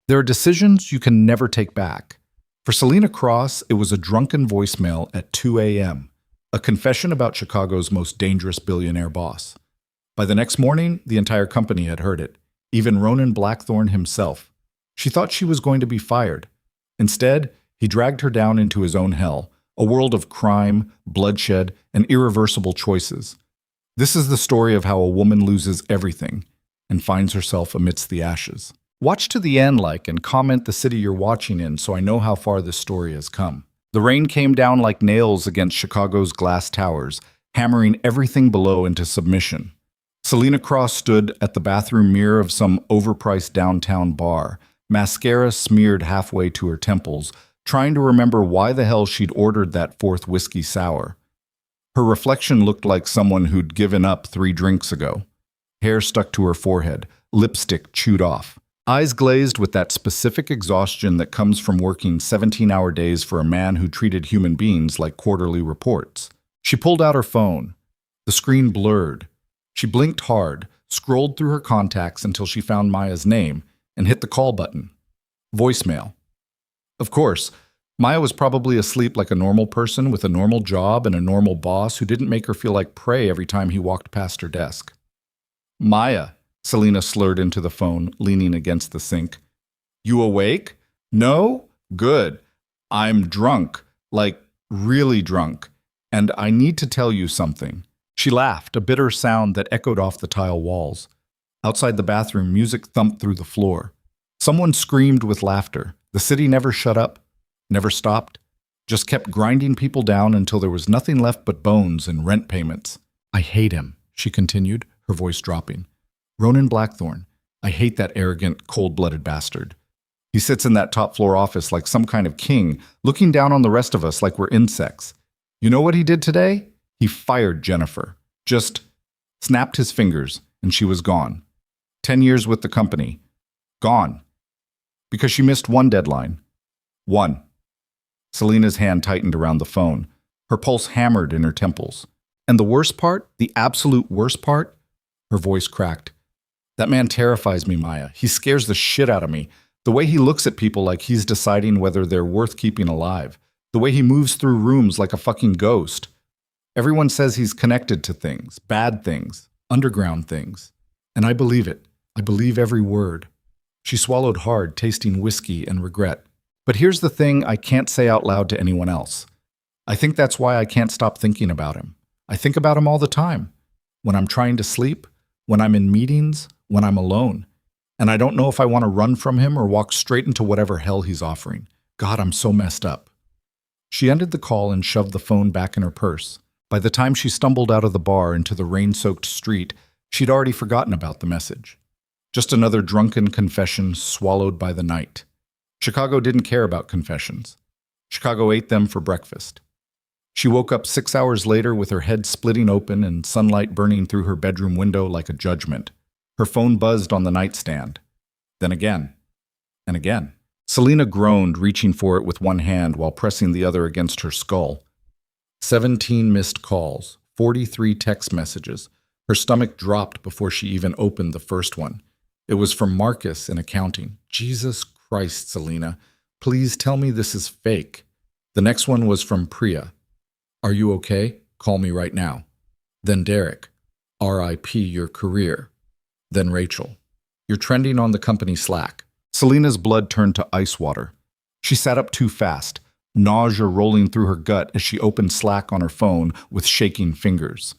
There are decisions you can never take back. For Selina Cross, it was a drunken voicemail at 2 a.m., a confession about Chicago's most dangerous billionaire boss. By the next morning, the entire company had heard it, even Ronan Blackthorne himself. She thought she was going to be fired. Instead, he dragged her down into his own hell, a world of crime, bloodshed, and irreversible choices. This is the story of how a woman loses everything and finds herself amidst the ashes. Watch to the end, and comment the city you're watching in so I know how far this story has come. The rain came down like nails against Chicago's glass towers, hammering everything below into submission. Selina Cross stood at the bathroom mirror of some overpriced downtown bar, mascara smeared halfway to her temples, trying to remember why the hell she'd ordered that fourth whiskey sour. Her reflection looked like someone who'd given up 3 drinks ago. Hair stuck to her forehead, lipstick chewed off. Eyes glazed with that specific exhaustion that comes from working 17-hour days for a man who treated human beings like quarterly reports. She pulled out her phone. The screen blurred. She blinked hard, scrolled through her contacts until she found Maya's name, and hit the call button. Voicemail. Of course, Maya was probably asleep like a normal person with a normal job and a normal boss who didn't make her feel like prey every time he walked past her desk. Maya, Selina slurred into the phone, leaning against the sink. You awake? No? Good. I'm drunk, like really drunk, and I need to tell you something. She laughed, a bitter sound that echoed off the tile walls. Outside the bathroom, music thumped through the floor. Someone screamed with laughter. The city never shut up, never stopped, just kept grinding people down until there was nothing left but bones and rent payments. I hate him, she continued, her voice dropping. Ronan Blackthorne. I hate that arrogant, cold-blooded bastard. He sits in that top-floor office like some kind of king, looking down on the rest of us like we're insects. You know what he did today? He fired Jennifer. Just snapped his fingers, and she was gone. 10 years with the company. Gone. Because she missed one deadline. 1. Selina's hand tightened around the phone. Her pulse hammered in her temples. And the worst part, the absolute worst part, her voice cracked. That man terrifies me, Maya. He scares the shit out of me. The way he looks at people like he's deciding whether they're worth keeping alive. The way he moves through rooms like a fucking ghost. Everyone says he's connected to things, bad things, underground things. And I believe it. I believe every word. She swallowed hard, tasting whiskey and regret. But here's the thing I can't say out loud to anyone else. I think that's why I can't stop thinking about him. I think about him all the time. When I'm trying to sleep, when I'm in meetings, when I'm alone. And I don't know if I want to run from him or walk straight into whatever hell he's offering. God, I'm so messed up. She ended the call and shoved the phone back in her purse. By the time she stumbled out of the bar into the rain-soaked street, she'd already forgotten about the message. Just another drunken confession swallowed by the night. Chicago didn't care about confessions. Chicago ate them for breakfast. She woke up 6 hours later with her head splitting open and sunlight burning through her bedroom window like a judgment. Her phone buzzed on the nightstand. Then again. And again. Selina groaned, reaching for it with one hand while pressing the other against her skull. 17 missed calls, 43 text messages. Her stomach dropped before she even opened the first one. It was from Marcus in accounting. Jesus Christ, Selina. Please tell me this is fake. The next one was from Priya. Are you okay? Call me right now. Then Derek. R.I.P. your career. Then Rachel. You're trending on the company Slack. Selina's blood turned to ice water. She sat up too fast, nausea rolling through her gut as she opened Slack on her phone with shaking fingers.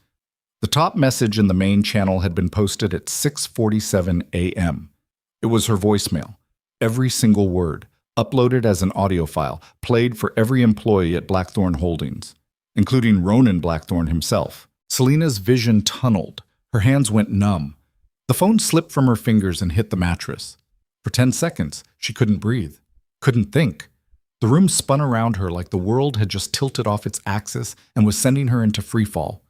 The top message in the main channel had been posted at 6:47 a.m. It was her voicemail. Every single word, uploaded as an audio file, played for every employee at Blackthorne Holdings, including Ronan Blackthorne himself. Selina's vision tunneled. Her hands went numb. The phone slipped from her fingers and hit the mattress. For 10 seconds, she couldn't breathe, couldn't think. The room spun around her like the world had just tilted off its axis and was sending her into freefall.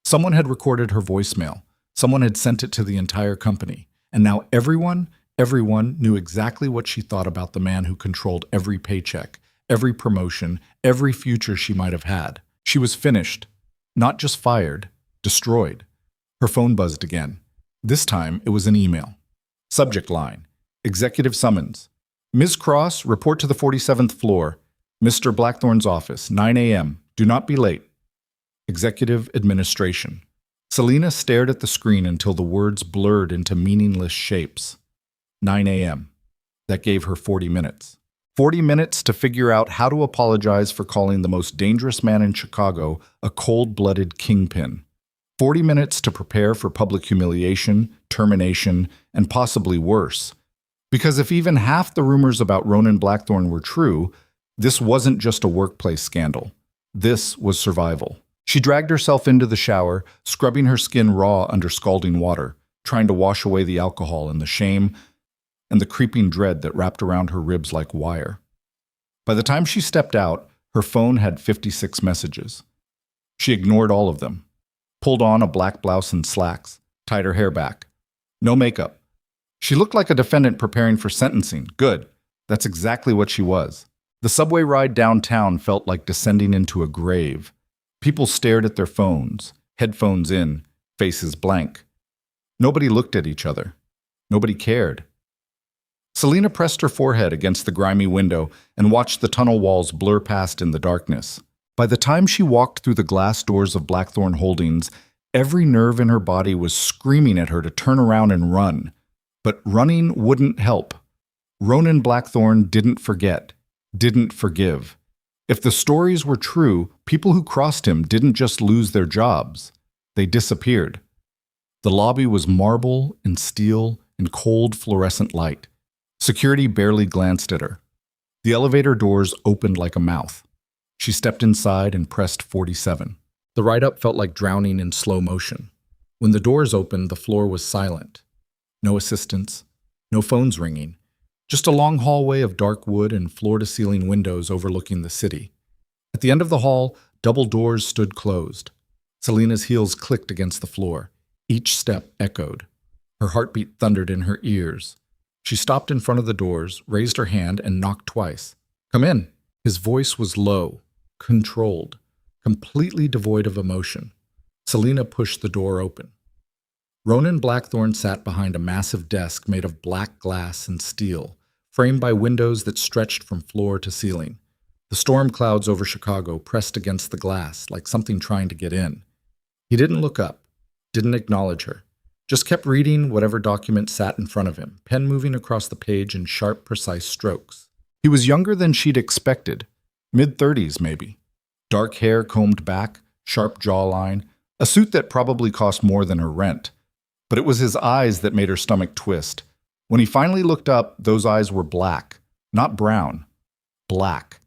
Someone had recorded her voicemail. Someone had sent it to the entire company. And now everyone knew exactly what she thought about the man who controlled every paycheck, every promotion, every future she might have had. She was finished. Not just fired, destroyed. Her phone buzzed again. This time, it was an email. Subject line. Executive summons. Ms. Cross, report to the 47th floor. Mr. Blackthorn's office, 9 a.m. Do not be late. Executive Administration. Selina stared at the screen until the words blurred into meaningless shapes. 9 a.m. That gave her 40 minutes. 40 minutes to figure out how to apologize for calling the most dangerous man in Chicago a cold-blooded kingpin. 40 minutes to prepare for public humiliation, termination, and possibly worse. Because if even half the rumors about Ronan Blackthorn were true, this wasn't just a workplace scandal. This was survival. She dragged herself into the shower, scrubbing her skin raw under scalding water, trying to wash away the alcohol and the shame and the creeping dread that wrapped around her ribs like wire. By the time she stepped out, her phone had 56 messages. She ignored all of them, pulled on a black blouse and slacks, tied her hair back. No makeup. She looked like a defendant preparing for sentencing. Good. That's exactly what she was. The subway ride downtown felt like descending into a grave. People stared at their phones, headphones in, faces blank. Nobody looked at each other. Nobody cared. Selina pressed her forehead against the grimy window and watched the tunnel walls blur past in the darkness. By the time she walked through the glass doors of Blackthorn Holdings, every nerve in her body was screaming at her to turn around and run. But running wouldn't help. Ronan Blackthorn didn't forget, didn't forgive. If the stories were true, people who crossed him didn't just lose their jobs. They disappeared. The lobby was marble and steel and cold fluorescent light. Security barely glanced at her. The elevator doors opened like a mouth. She stepped inside and pressed 47. The ride-up felt like drowning in slow motion. When the doors opened, the floor was silent. No assistants, no phones ringing. Just a long hallway of dark wood and floor-to-ceiling windows overlooking the city. At the end of the hall, double doors stood closed. Selina's heels clicked against the floor. Each step echoed. Her heartbeat thundered in her ears. She stopped in front of the doors, raised her hand, and knocked twice. "Come in." His voice was low, controlled, completely devoid of emotion. Selina pushed the door open. Ronan Blackthorn sat behind a massive desk made of black glass and steel, framed by windows that stretched from floor to ceiling. The storm clouds over Chicago pressed against the glass like something trying to get in. He didn't look up, didn't acknowledge her. Just kept reading whatever document sat in front of him, pen moving across the page in sharp, precise strokes. He was younger than she'd expected, mid-30s maybe. Dark hair combed back, sharp jawline, a suit that probably cost more than her rent. But it was his eyes that made her stomach twist. When he finally looked up, those eyes were black, not brown, black.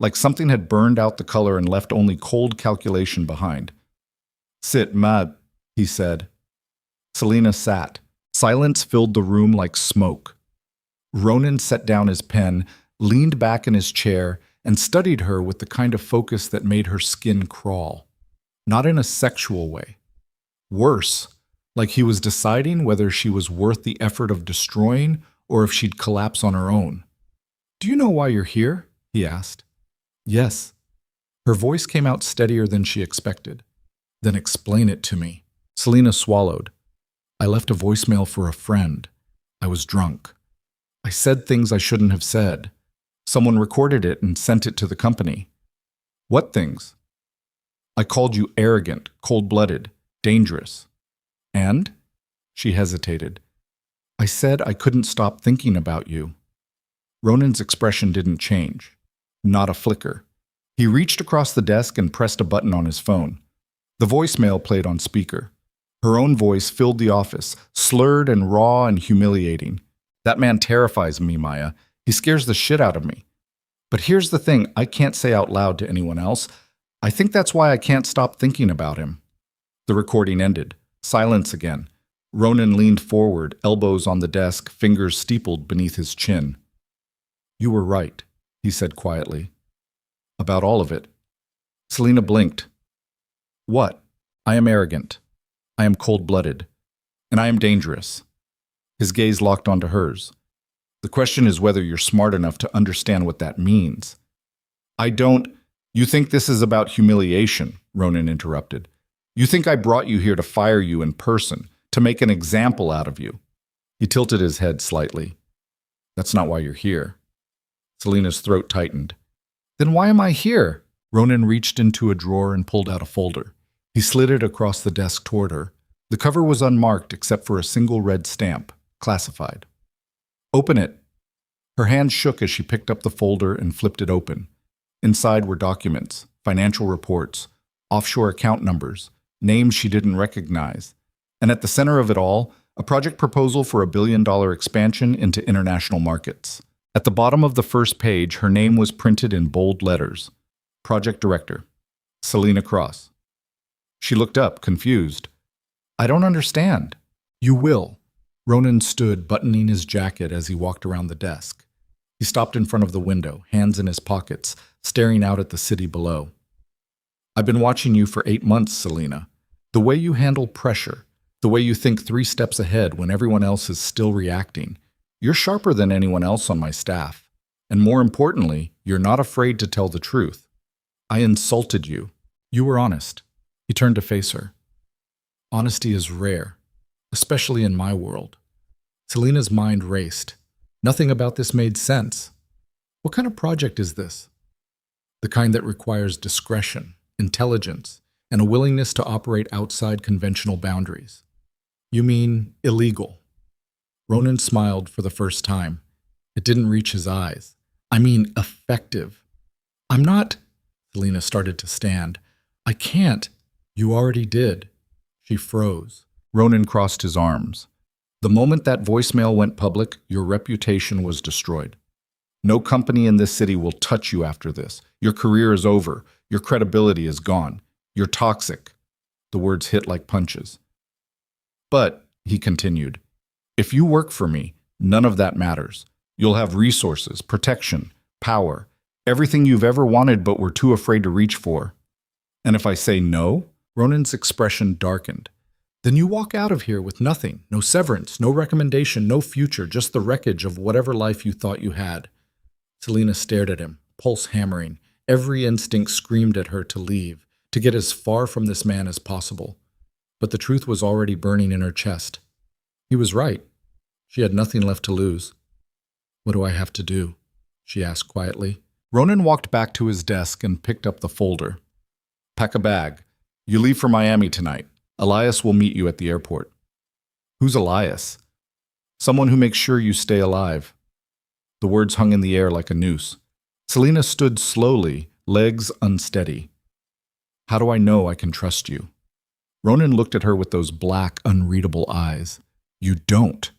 Like something had burned out the color and left only cold calculation behind. "Sit, Mad," he said. Selina sat. Silence filled the room like smoke. Ronan set down his pen, leaned back in his chair, and studied her with the kind of focus that made her skin crawl. Not in a sexual way. Worse, like he was deciding whether she was worth the effort of destroying or if she'd collapse on her own. "Do you know why you're here?" he asked. "Yes." Her voice came out steadier than she expected. "Then explain it to me." Selina swallowed. "I left a voicemail for a friend. I was drunk. I said things I shouldn't have said. Someone recorded it and sent it to the company." "What things?" "I called you arrogant, cold-blooded, dangerous." "And?" She hesitated. "I said I couldn't stop thinking about you." Ronan's expression didn't change. Not a flicker. He reached across the desk and pressed a button on his phone. The voicemail played on speaker. Her own voice filled the office, slurred and raw and humiliating. "That man terrifies me, Maya. He scares the shit out of me. But here's the thing I can't say out loud to anyone else. I think that's why I can't stop thinking about him." The recording ended. Silence again. Ronan leaned forward, elbows on the desk, fingers steepled beneath his chin. "You were right," he said quietly. "About all of it." Selina blinked. "What?" "I am arrogant. I am cold-blooded. And I am dangerous." His gaze locked onto hers. "The question is whether you're smart enough to understand what that means." "I don't—" "You think this is about humiliation," Ronan interrupted. "You think I brought you here to fire you in person, to make an example out of you." He tilted his head slightly. That's not why you're here. Selina's throat tightened. Then why am I here? Ronan reached into a drawer and pulled out a folder. He slid it across the desk toward her. The cover was unmarked except for a single red stamp, classified. Open it. Her hand shook as she picked up the folder and flipped it open. Inside were documents, financial reports, offshore account numbers, names she didn't recognize. And at the center of it all, a project proposal for $1 billion expansion into international markets. At the bottom of the first page, her name was printed in bold letters. Project Director, Selina Cross. She looked up, confused. I don't understand. You will. Ronan stood, buttoning his jacket as he walked around the desk. He stopped in front of the window, hands in his pockets, staring out at the city below. I've been watching you for 8 months, Selina. The way you handle pressure, the way you think 3 steps ahead when everyone else is still reacting. You're sharper than anyone else on my staff. And more importantly, you're not afraid to tell the truth. I insulted you. You were honest. He turned to face her. Honesty is rare, especially in my world. Selina's mind raced. Nothing about this made sense. What kind of project is this? The kind that requires discretion, intelligence, and a willingness to operate outside conventional boundaries. You mean illegal? Ronan smiled for the first time. It didn't reach his eyes. I mean effective. I'm not... Selina started to stand. I can't. You already did. She froze. Ronan crossed his arms. The moment that voicemail went public, your reputation was destroyed. No company in this city will touch you after this. Your career is over. Your credibility is gone. You're toxic. The words hit like punches. But, he continued, if you work for me, none of that matters. You'll have resources, protection, power, everything you've ever wanted but were too afraid to reach for. And if I say no? Ronan's expression darkened. Then you walk out of here with nothing, no severance, no recommendation, no future, just the wreckage of whatever life you thought you had. Selina stared at him, pulse hammering. Every instinct screamed at her to leave, to get as far from this man as possible. But the truth was already burning in her chest. He was right. She had nothing left to lose. What do I have to do? She asked quietly. Ronan walked back to his desk and picked up the folder. Pack a bag. You leave for Miami tonight. Elias will meet you at the airport. Who's Elias? Someone who makes sure you stay alive. The words hung in the air like a noose. Selina stood slowly, legs unsteady. How do I know I can trust you? Ronan looked at her with those black, unreadable eyes. You don't.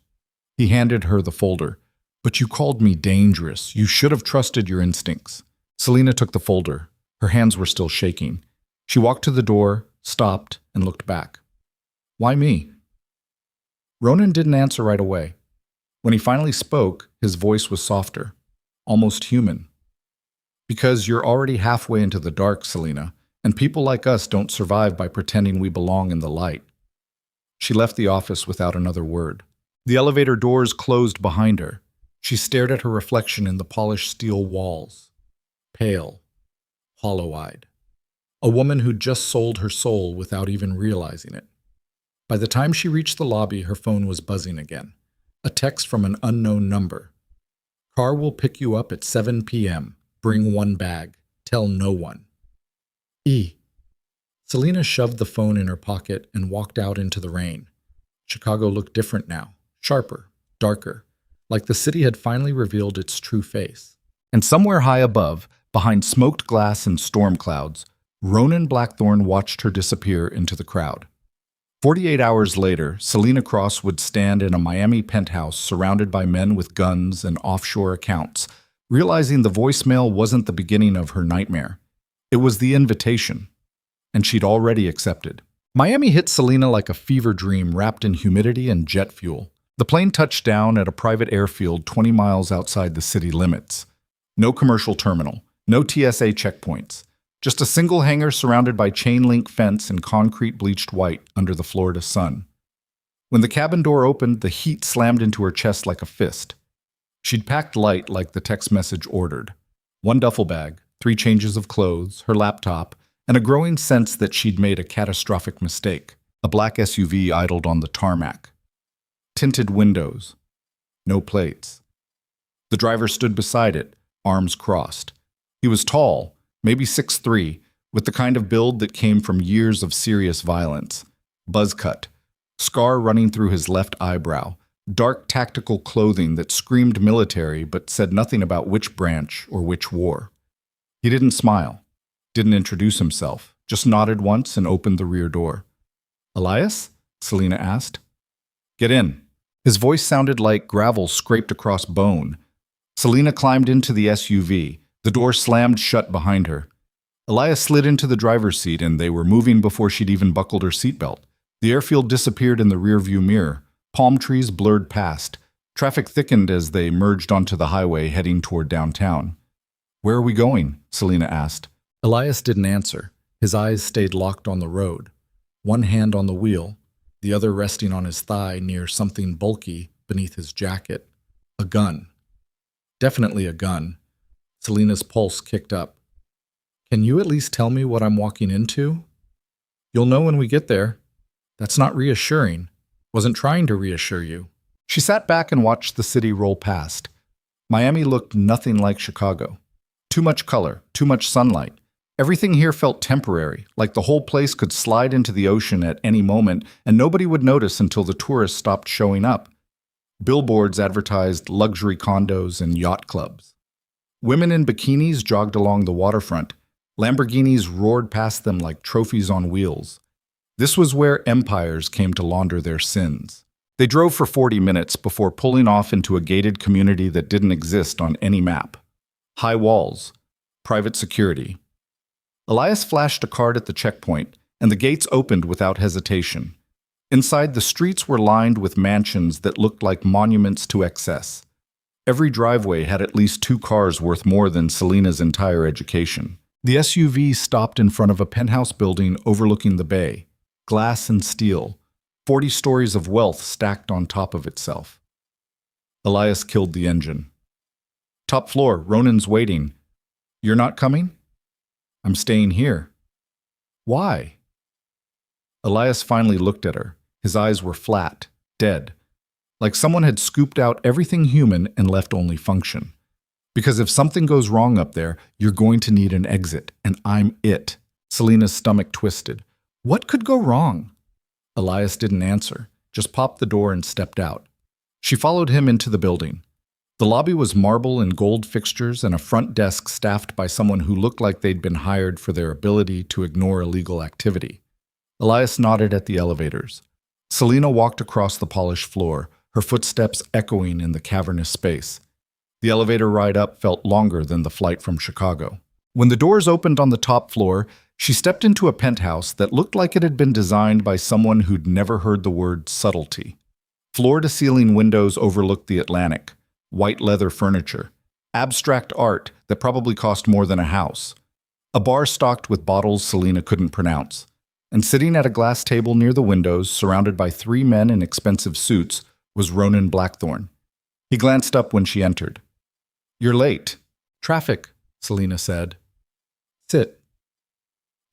He handed her the folder. But you called me dangerous. You should have trusted your instincts. Selina took the folder. Her hands were still shaking. She walked to the door, stopped, and looked back. Why me? Ronan didn't answer right away. When he finally spoke, his voice was softer, almost human. Because you're already halfway into the dark, Selina, and people like us don't survive by pretending we belong in the light. She left the office without another word. The elevator doors closed behind her. She stared at her reflection in the polished steel walls. Pale, hollow-eyed. A woman who'd just sold her soul without even realizing it. By the time she reached the lobby, her phone was buzzing again. A text from an unknown number. Car will pick you up at 7 p.m. Bring 1 bag. Tell no one. E. Selina shoved the phone in her pocket and walked out into the rain. Chicago looked different now. Sharper, darker. Like the city had finally revealed its true face. And somewhere high above, behind smoked glass and storm clouds, Ronan Blackthorne watched her disappear into the crowd. 48 hours later, Selina Cross would stand in a Miami penthouse surrounded by men with guns and offshore accounts, realizing the voicemail wasn't the beginning of her nightmare. It was the invitation, and she'd already accepted. Miami hit Selina like a fever dream wrapped in humidity and jet fuel. The plane touched down at a private airfield 20 miles outside the city limits. No commercial terminal, no TSA checkpoints. Just a single hangar surrounded by chain-link fence and concrete bleached white under the Florida sun. When the cabin door opened, the heat slammed into her chest like a fist. She'd packed light like the text message ordered. 1 duffel bag, 3 changes of clothes, her laptop, and a growing sense that she'd made a catastrophic mistake. A black SUV idled on the tarmac. Tinted windows. No plates. The driver stood beside it, arms crossed. He was tall, maybe 6'3", with the kind of build that came from years of serious violence. Buzz cut, scar running through his left eyebrow, dark tactical clothing that screamed military but said nothing about which branch or which war. He didn't smile, didn't introduce himself, just nodded once and opened the rear door. "Elias?" Selina asked. "Get in." His voice sounded like gravel scraped across bone. Selina climbed into the SUV. The door slammed shut behind her. Elias slid into the driver's seat and they were moving before she'd even buckled her seatbelt. The airfield disappeared in the rearview mirror. Palm trees blurred past. Traffic thickened as they merged onto the highway heading toward downtown. "Where are we going?" Selina asked. Elias didn't answer. His eyes stayed locked on the road, one hand on the wheel, the other resting on his thigh near something bulky beneath his jacket. A gun. Definitely a gun. Selina's pulse kicked up. "Can you at least tell me what I'm walking into?" "You'll know when we get there." "That's not reassuring." "Wasn't trying to reassure you." She sat back and watched the city roll past. Miami looked nothing like Chicago. Too much color, too much sunlight. Everything here felt temporary, like the whole place could slide into the ocean at any moment and nobody would notice until the tourists stopped showing up. Billboards advertised luxury condos and yacht clubs. Women in bikinis jogged along the waterfront. Lamborghinis roared past them like trophies on wheels. This was where empires came to launder their sins. They drove for 40 minutes before pulling off into a gated community that didn't exist on any map. High walls, private security. Elias flashed a card at the checkpoint, and the gates opened without hesitation. Inside, the streets were lined with mansions that looked like monuments to excess. Every driveway had at least 2 cars worth more than Selina's entire education. The SUV stopped in front of a penthouse building overlooking the bay. Glass and steel, 40 stories of wealth stacked on top of itself. Elias killed the engine. "Top floor, Ronan's waiting." "You're not coming?" "I'm staying here." "Why?" Elias finally looked at her. His eyes were flat, dead, like someone had scooped out everything human and left only function. "Because if something goes wrong up there, you're going to need an exit, and I'm it." Selina's stomach twisted. What could go wrong? Elias didn't answer, just popped the door and stepped out. She followed him into the building. The lobby was marble and gold fixtures and a front desk staffed by someone who looked like they'd been hired for their ability to ignore illegal activity. Elias nodded at the elevators. Selina walked across the polished floor, her footsteps echoing in the cavernous space. The elevator ride up felt longer than the flight from Chicago. When the doors opened on the top floor, she stepped into a penthouse that looked like it had been designed by someone who'd never heard the word subtlety. Floor-to-ceiling windows overlooked the Atlantic, white leather furniture, abstract art that probably cost more than a house, a bar stocked with bottles Selina couldn't pronounce, and sitting at a glass table near the windows, surrounded by 3 men in expensive suits, was Ronan Blackthorne. He glanced up when she entered. "You're late." "Traffic," Selina said. "Sit."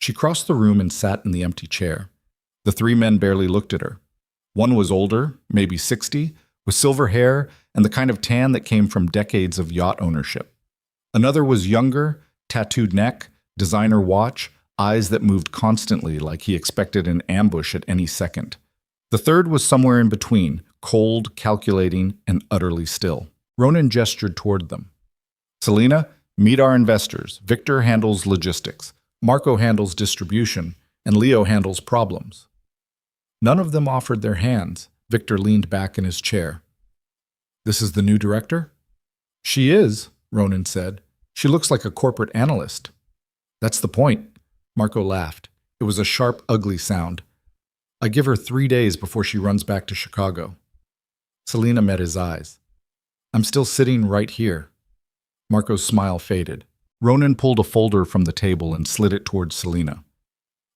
She crossed the room and sat in the empty chair. The 3 men barely looked at her. One was older, maybe 60, with silver hair and the kind of tan that came from decades of yacht ownership. Another was younger, tattooed neck, designer watch, eyes that moved constantly like he expected an ambush at any second. The third was somewhere in between, cold, calculating, and utterly still. Ronan gestured toward them. "Selina, meet our investors. Victor handles logistics. Marco handles distribution, and Leo handles problems." None of them offered their hands. Victor leaned back in his chair. "This is the new director?" "She is," Ronan said. "She looks like a corporate analyst." "That's the point." Marco laughed. It was a sharp, ugly sound. "I give her 3 days before she runs back to Chicago." Selina met his eyes. "I'm still sitting right here." Marco's smile faded. Ronan pulled a folder from the table and slid it towards Selina.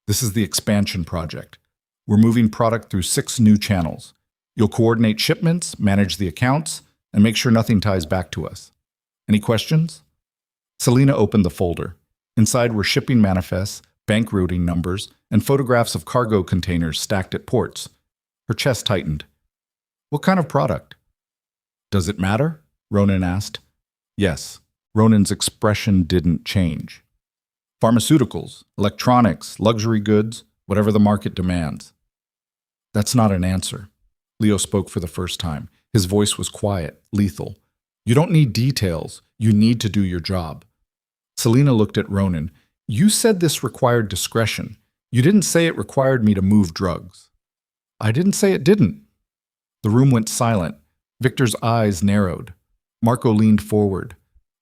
"This is the expansion project. We're moving product through 6 new channels. You'll coordinate shipments, manage the accounts, and make sure nothing ties back to us. Any questions?" Selina opened the folder. Inside were shipping manifests, bank routing numbers, and photographs of cargo containers stacked at ports. Her chest tightened. "What kind of product?" "Does it matter?" Ronan asked. Yes. Ronan's expression didn't change. Pharmaceuticals, electronics, luxury goods, whatever the market demands. That's not an answer. Leo spoke for the first time. His voice was quiet, lethal. You don't need details. You need to do your job. Selina looked at Ronan. You said this required discretion. You didn't say it required me to move drugs. I didn't say it didn't. The room went silent. Victor's eyes narrowed. Marco leaned forward.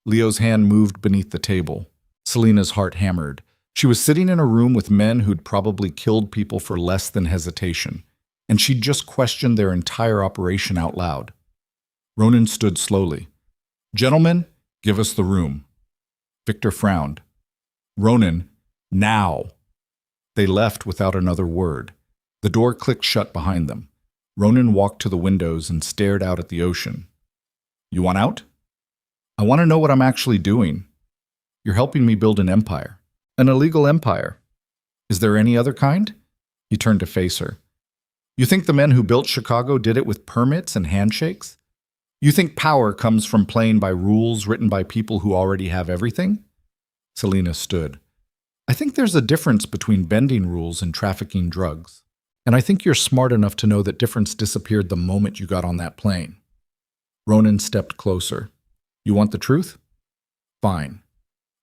Leo's hand moved beneath the table. Selina's heart hammered. She was sitting in a room with men who'd probably killed people for less than hesitation, and she'd just questioned their entire operation out loud. Ronan stood slowly. Gentlemen, give us the room. Victor frowned. Ronan, now. They left without another word. The door clicked shut behind them. Ronan walked to the windows and stared out at the ocean. You want out? I want to know what I'm actually doing. You're helping me build an empire. An illegal empire. Is there any other kind? He turned to face her. You think the men who built Chicago did it with permits and handshakes? You think power comes from playing by rules written by people who already have everything? Selina stood. I think there's a difference between bending rules and trafficking drugs. And I think you're smart enough to know that difference disappeared the moment you got on that plane. Ronan stepped closer. You want the truth? Fine.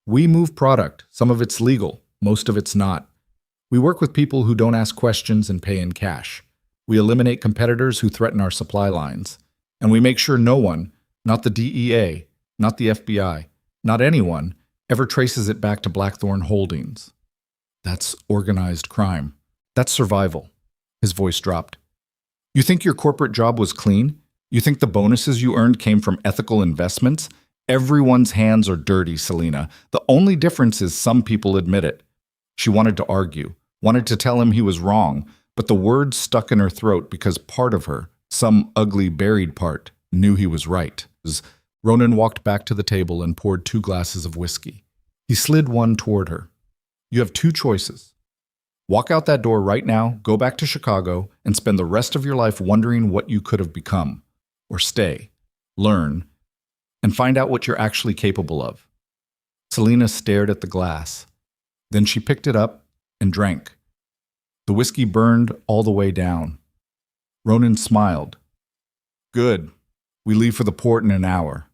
We move product. Some of it's legal. Most of it's not. We work with people who don't ask questions and pay in cash. We eliminate competitors who threaten our supply lines. And we make sure no one, not the DEA, not the FBI, not anyone, ever traces it back to Blackthorn Holdings. That's organized crime. That's survival. His voice dropped. You think your corporate job was clean? You think the bonuses you earned came from ethical investments? Everyone's hands are dirty, Selina. The only difference is some people admit it. She wanted to argue, wanted to tell him he was wrong, but the words stuck in her throat because part of her, some ugly buried part, knew he was right. Ronan walked back to the table and poured 2 glasses of whiskey. He slid one toward her. You have 2 choices. Walk out that door right now, go back to Chicago, and spend the rest of your life wondering what you could have become. Or stay, learn, and find out what you're actually capable of. Selina stared at the glass. Then she picked it up and drank. The whiskey burned all the way down. Ronan smiled. Good. We leave for the port in an hour.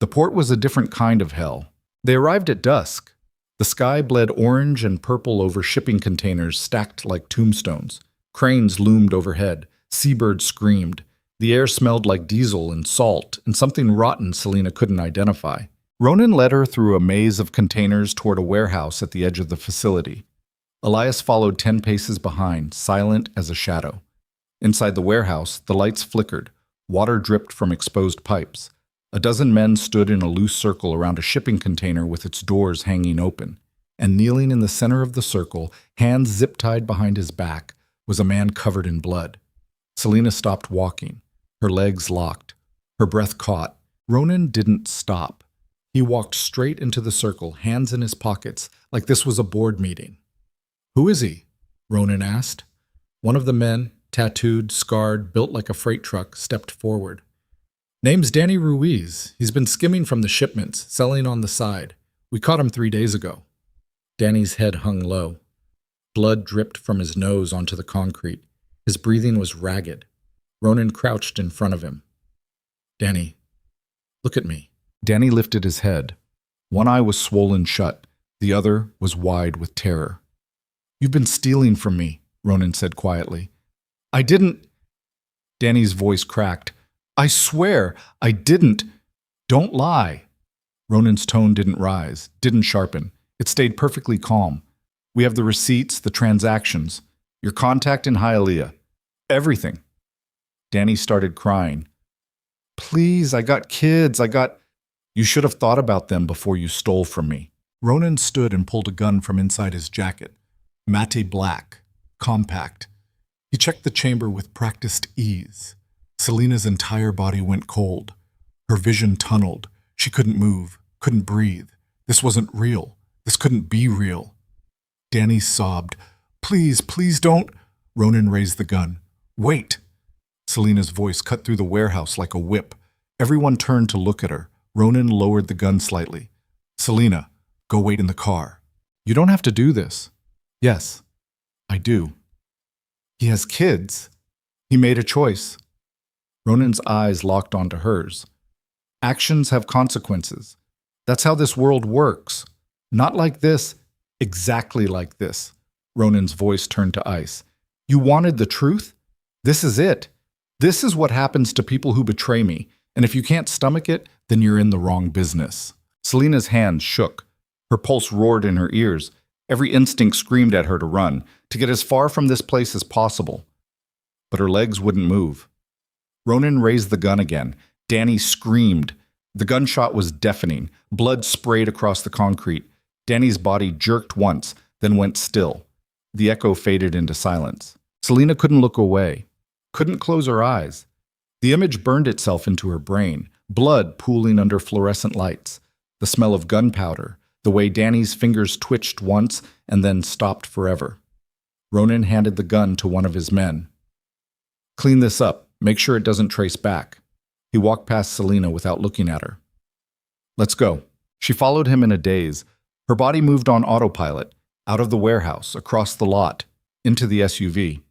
The port was a different kind of hell. They arrived at dusk. The sky bled orange and purple over shipping containers stacked like tombstones. Cranes loomed overhead. Seabirds screamed. The air smelled like diesel and salt and something rotten Selina couldn't identify. Ronan led her through a maze of containers toward a warehouse at the edge of the facility. Elias followed 10 paces behind, silent as a shadow. Inside the warehouse, the lights flickered. Water dripped from exposed pipes. A dozen men stood in a loose circle around a shipping container with its doors hanging open. And kneeling in the center of the circle, hands zip-tied behind his back, was a man covered in blood. Selina stopped walking. Her legs locked. Her breath caught. Ronan didn't stop. He walked straight into the circle, hands in his pockets, like this was a board meeting. Who is he? Ronan asked. One of the men, tattooed, scarred, built like a freight truck, stepped forward. Name's Danny Ruiz. He's been skimming from the shipments, selling on the side. We caught him 3 days ago. Danny's head hung low. Blood dripped from his nose onto the concrete. His breathing was ragged. Ronan crouched in front of him. Danny, look at me. Danny lifted his head. One eye was swollen shut. The other was wide with terror. You've been stealing from me, Ronan said quietly. I didn't. Danny's voice cracked. I swear, I didn't. Don't lie. Ronan's tone didn't rise, didn't sharpen. It stayed perfectly calm. We have the receipts, the transactions, your contact in Hialeah. Everything. Danny started crying. Please, I got kids, You should have thought about them before you stole from me. Ronan stood and pulled a gun from inside his jacket. Matte black, compact. He checked the chamber with practiced ease. Selina's entire body went cold. Her vision tunneled. She couldn't move, couldn't breathe. This wasn't real. This couldn't be real. Danny sobbed. Please, please don't. Ronan raised the gun. Wait. Selina's voice cut through the warehouse like a whip. Everyone turned to look at her. Ronan lowered the gun slightly. Selina, go wait in the car. You don't have to do this. Yes, I do. He has kids. He made a choice. Ronan's eyes locked onto hers. Actions have consequences. That's how this world works. Not like this, exactly like this. Ronan's voice turned to ice. You wanted the truth? This is it. This is what happens to people who betray me, and if you can't stomach it, then you're in the wrong business. Selina's hands shook. Her pulse roared in her ears. Every instinct screamed at her to run, to get as far from this place as possible. But her legs wouldn't move. Ronan raised the gun again. Danny screamed. The gunshot was deafening. Blood sprayed across the concrete. Danny's body jerked once, then went still. The echo faded into silence. Selina couldn't look away, couldn't close her eyes. The image burned itself into her brain, blood pooling under fluorescent lights, the smell of gunpowder, the way Danny's fingers twitched once and then stopped forever. Ronan handed the gun to one of his men. Clean this up. Make sure it doesn't trace back. He walked past Selina without looking at her. Let's go. She followed him in a daze. Her body moved on autopilot, out of the warehouse, across the lot, into the SUV.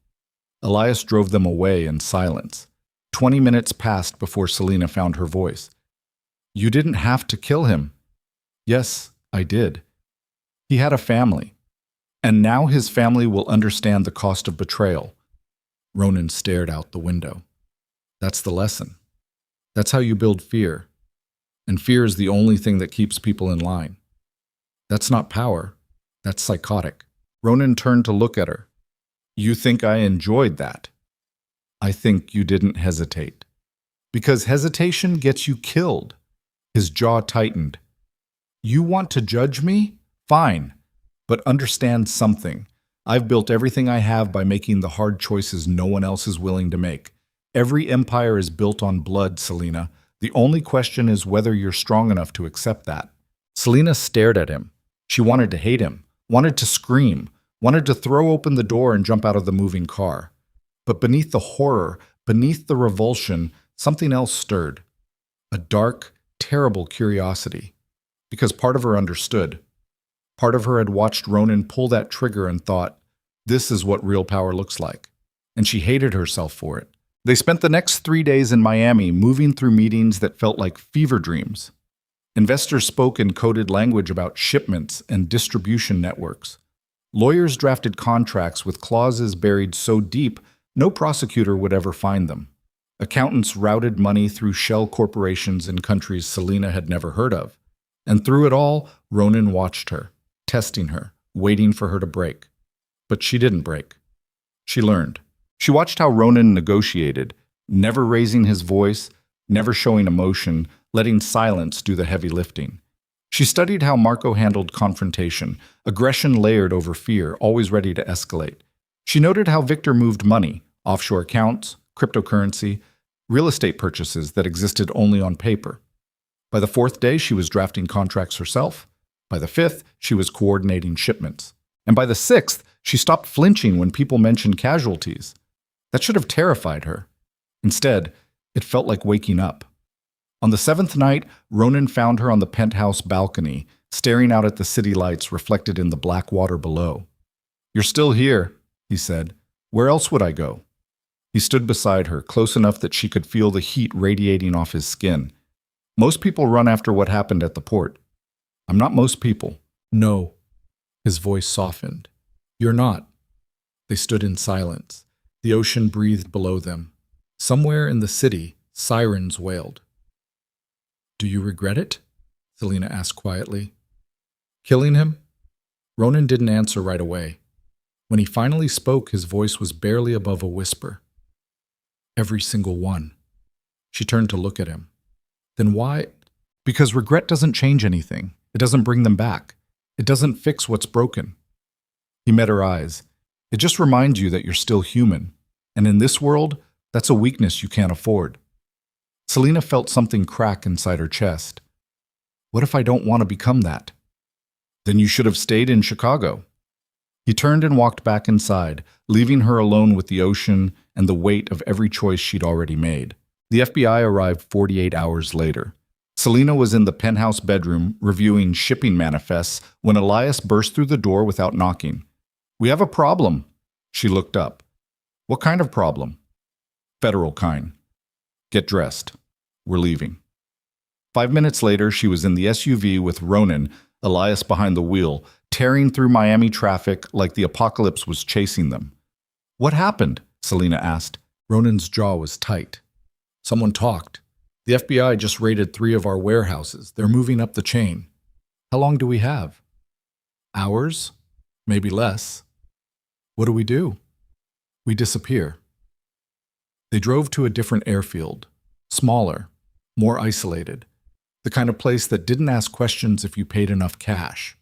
Elias drove them away in silence. 20 minutes passed before Selina found her voice. You didn't have to kill him. Yes, I did. He had a family. And now his family will understand the cost of betrayal. Ronan stared out the window. That's the lesson. That's how you build fear. And fear is the only thing that keeps people in line. That's not power. That's psychotic. Ronan turned to look at her. You think I enjoyed that? I think you didn't hesitate. Because hesitation gets you killed. His jaw tightened. You want to judge me? Fine. But understand something. I've built everything I have by making the hard choices no one else is willing to make. Every empire is built on blood, Selina. The only question is whether you're strong enough to accept that. Selina stared at him. She wanted to hate him, wanted to scream, wanted to throw open the door and jump out of the moving car. But beneath the horror, beneath the revulsion, something else stirred. A dark, terrible curiosity. Because part of her understood. Part of her had watched Ronan pull that trigger and thought, this is what real power looks like. And she hated herself for it. They spent the next 3 days in Miami moving through meetings that felt like fever dreams. Investors spoke in coded language about shipments and distribution networks. Lawyers drafted contracts with clauses buried so deep no prosecutor would ever find them. Accountants routed money through shell corporations in countries Selina had never heard of. And through it all, Ronan watched her, testing her, waiting for her to break. But she didn't break. She learned. She watched how Ronan negotiated, never raising his voice, never showing emotion, letting silence do the heavy lifting. She studied how Marco handled confrontation, aggression layered over fear, always ready to escalate. She noted how Victor moved money, offshore accounts, cryptocurrency, real estate purchases that existed only on paper. By the 4th day, she was drafting contracts herself. By the 5th, she was coordinating shipments. And by the 6th, she stopped flinching when people mentioned casualties. That should have terrified her. Instead, it felt like waking up. On the 7th night, Ronan found her on the penthouse balcony, staring out at the city lights reflected in the black water below. You're still here, he said. Where else would I go? He stood beside her, close enough that she could feel the heat radiating off his skin. Most people run after what happened at the port. I'm not most people. No. His voice softened. You're not. They stood in silence. The ocean breathed below them. Somewhere in the city, sirens wailed. Do you regret it? Selina asked quietly. Killing him? Ronan didn't answer right away. When he finally spoke, his voice was barely above a whisper. Every single one. She turned to look at him. Then why? Because regret doesn't change anything. It doesn't bring them back. It doesn't fix what's broken. He met her eyes. It just reminds you that you're still human. And in this world, that's a weakness you can't afford. Selina felt something crack inside her chest. What if I don't want to become that? Then you should have stayed in Chicago. He turned and walked back inside, leaving her alone with the ocean and the weight of every choice she'd already made. The FBI arrived 48 hours later. Selina was in the penthouse bedroom reviewing shipping manifests when Elias burst through the door without knocking. "We have a problem." She looked up. "What kind of problem?" "Federal kind. Get dressed. We're leaving." 5 minutes later, she was in the SUV with Ronan, Elias behind the wheel, tearing through Miami traffic like the apocalypse was chasing them. "What happened?" Selina asked. Ronan's jaw was tight. "Someone talked. The FBI just raided 3 of our warehouses. They're moving up the chain." "How long do we have?" "Hours? Maybe less." "What do we do?" "We disappear." They drove to a different airfield. Smaller, more isolated. The kind of place that didn't ask questions if you paid enough cash.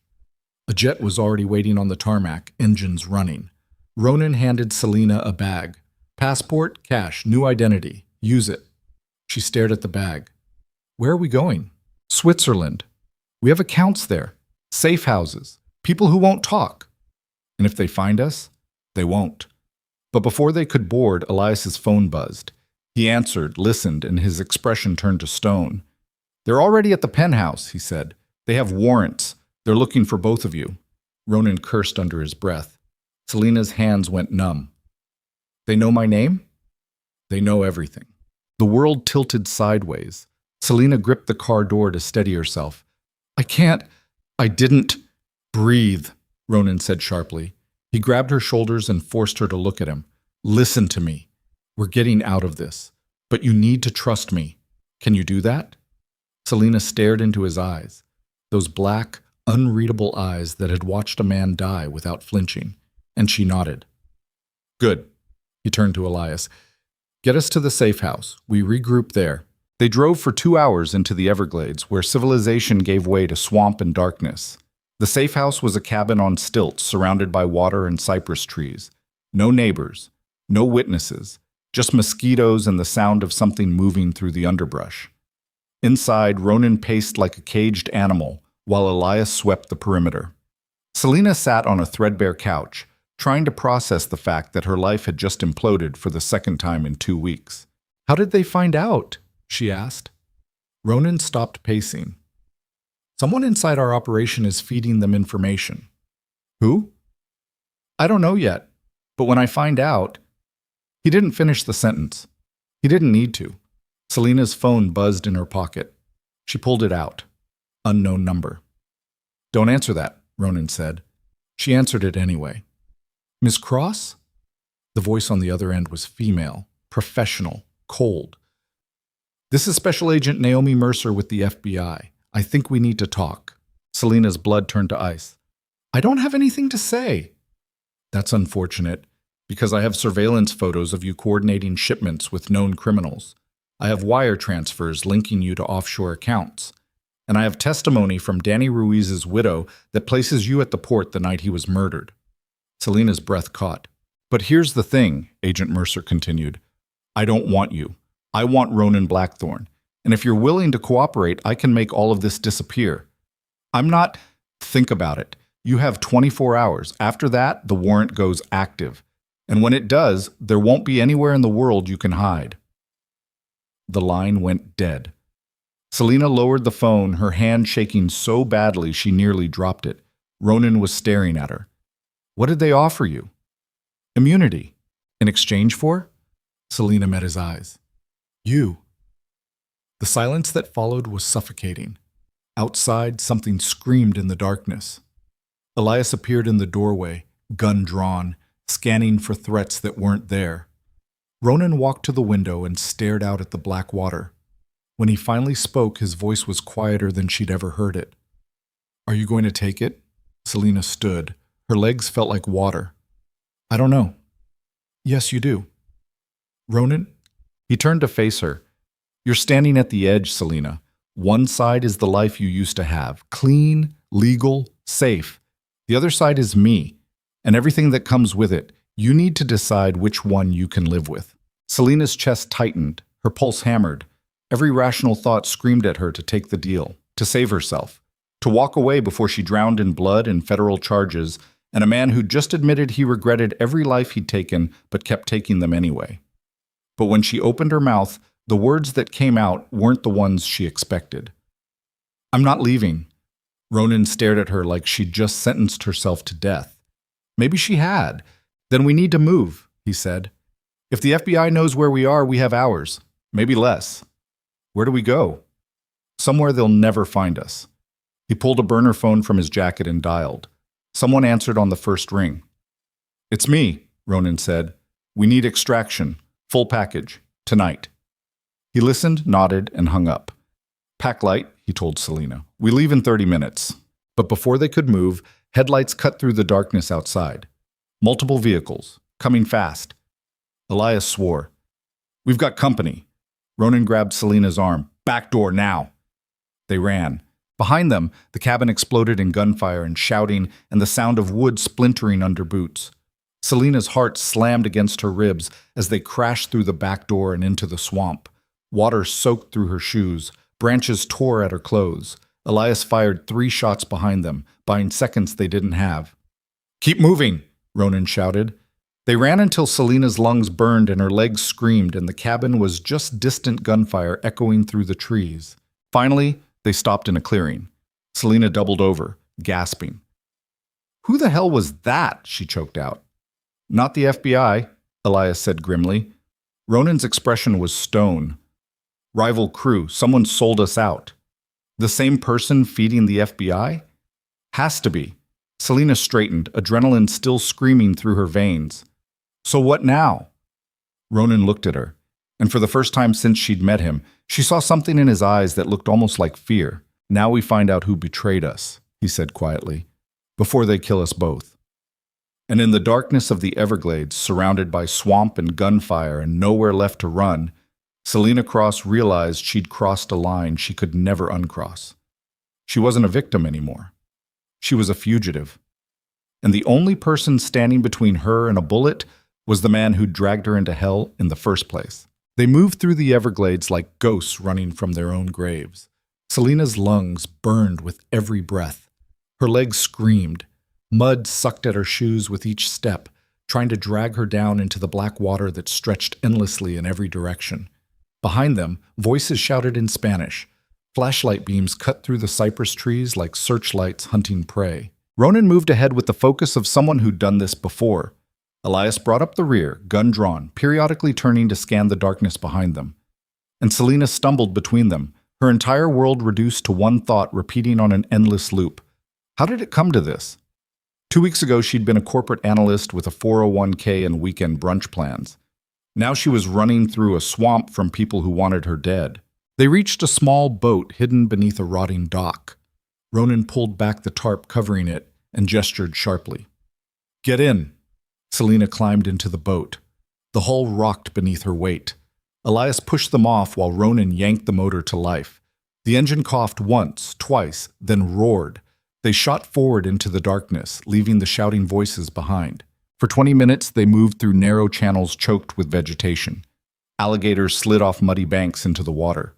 A jet was already waiting on the tarmac, engines running. Ronan handed Selina a bag. "Passport, cash, new identity. Use it." She stared at the bag. "Where are we going?" "Switzerland. We have accounts there. Safe houses. People who won't talk." "And if they find us?" "They won't." But before they could board, Elias's phone buzzed. He answered, listened, and his expression turned to stone. "They're already at the penthouse," he said. "They have warrants. They're looking for both of you." Ronan cursed under his breath. Selina's hands went numb. "They know my name?" "They know everything." The world tilted sideways. Selina gripped the car door to steady herself. I didn't breathe," Ronan said sharply. He grabbed her shoulders and forced her to look at him. "Listen to me. We're getting out of this. But you need to trust me. Can you do that?" Selina stared into his eyes, those black, unreadable eyes that had watched a man die without flinching, and she nodded. "Good." He turned to Elias. "Get us to the safe house. We regroup there." They drove for 2 hours into the Everglades, where civilization gave way to swamp and darkness. The safe house was a cabin on stilts surrounded by water and cypress trees. No neighbors, no witnesses, just mosquitoes and the sound of something moving through the underbrush. Inside, Ronan paced like a caged animal, while Elias swept the perimeter. Selina sat on a threadbare couch, trying to process the fact that her life had just imploded for the second time in 2 weeks. "How did they find out?" she asked. Ronan stopped pacing. "Someone inside our operation is feeding them information." "Who?" "I don't know yet, but when I find out—" He didn't finish the sentence. He didn't need to. Selina's phone buzzed in her pocket. She pulled it out. Unknown number. "Don't answer that," Ronan said. She answered it anyway. "Miss Cross?" The voice on the other end was female, professional, cold. "This is Special Agent Naomi Mercer with the FBI. I think we need to talk." Selina's blood turned to ice. "I don't have anything to say." "That's unfortunate, because I have surveillance photos of you coordinating shipments with known criminals. I have wire transfers linking you to offshore accounts. And I have testimony from Danny Ruiz's widow that places you at the port the night he was murdered." Selina's breath caught. "But here's the thing," Agent Mercer continued. "I don't want you. I want Ronan Blackthorne. And if you're willing to cooperate, I can make all of this disappear. I'm not... Think about it. You have 24 hours. After that, the warrant goes active. And when it does, there won't be anywhere in the world you can hide." The line went dead. Selina lowered the phone, her hand shaking so badly she nearly dropped it. Ronan was staring at her. "What did they offer you?" "Immunity." "In exchange for?" Selina met his eyes. "You." The silence that followed was suffocating. Outside, something screamed in the darkness. Elias appeared in the doorway, gun drawn, scanning for threats that weren't there. Ronan walked to the window and stared out at the black water. When he finally spoke, his voice was quieter than she'd ever heard it. "Are you going to take it?" Selina stood. Her legs felt like water. "I don't know." "Yes, you do." "Ronan?" He turned to face her. "You're standing at the edge, Selina. One side is the life you used to have, clean, legal, safe. The other side is me, and everything that comes with it. You need to decide which one you can live with." Selina's chest tightened, her pulse hammered. Every rational thought screamed at her to take the deal, to save herself, to walk away before she drowned in blood and federal charges, and a man who just admitted he regretted every life he'd taken but kept taking them anyway. But when she opened her mouth, the words that came out weren't the ones she expected. I'm not leaving. Ronan stared at her like she'd just sentenced herself to death. Maybe she had. Then we need to move, he said. If the FBI knows where we are, we have hours. Maybe less. Where do we go? Somewhere they'll never find us. He pulled a burner phone from his jacket and dialed. Someone answered on the first ring. It's me, Ronan said. We need extraction. Full package. Tonight. He listened, nodded, and hung up. Pack light, he told Selina. We leave in 30 minutes. But before they could move, headlights cut through the darkness outside. Multiple vehicles. Coming fast. Elias swore. We've got company. Ronan grabbed Selina's arm. Back door now. They ran. Behind them, the cabin exploded in gunfire and shouting and the sound of wood splintering under boots. Selina's heart slammed against her ribs as they crashed through the back door and into the swamp. Water soaked through her shoes. Branches tore at her clothes. Elias fired 3 shots behind them, buying seconds they didn't have. Keep moving, Ronan shouted. They ran until Selina's lungs burned and her legs screamed, and the cabin was just distant gunfire echoing through the trees. Finally, they stopped in a clearing. Selina doubled over, gasping. Who the hell was that? She choked out. Not the FBI, Elias said grimly. Ronan's expression was stone. Rival crew, someone sold us out. The same person feeding the FBI? Has to be. Selina straightened, adrenaline still screaming through her veins. So what now? Ronan looked at her, and for the first time since she'd met him, she saw something in his eyes that looked almost like fear. Now we find out who betrayed us, he said quietly, before they kill us both. And in the darkness of the Everglades, surrounded by swamp and gunfire and nowhere left to run, Selina Cross realized she'd crossed a line she could never uncross. She wasn't a victim anymore. She was a fugitive. And the only person standing between her and a bullet was the man who'd dragged her into hell in the first place. They moved through the Everglades like ghosts running from their own graves. Selina's lungs burned with every breath. Her legs screamed. Mud sucked at her shoes with each step, trying to drag her down into the black water that stretched endlessly in every direction. Behind them, voices shouted in Spanish. Flashlight beams cut through the cypress trees like searchlights hunting prey. Ronan moved ahead with the focus of someone who'd done this before. Elias brought up the rear, gun drawn, periodically turning to scan the darkness behind them. And Selina stumbled between them, her entire world reduced to one thought repeating on an endless loop. How did it come to this? 2 weeks ago, she'd been a corporate analyst with a 401k and weekend brunch plans. Now she was running through a swamp from people who wanted her dead. They reached a small boat hidden beneath a rotting dock. Ronan pulled back the tarp covering it and gestured sharply. Get in. Selina climbed into the boat. The hull rocked beneath her weight. Elias pushed them off while Ronan yanked the motor to life. The engine coughed once, twice, then roared. They shot forward into the darkness, leaving the shouting voices behind. For 20 minutes, they moved through narrow channels choked with vegetation. Alligators slid off muddy banks into the water.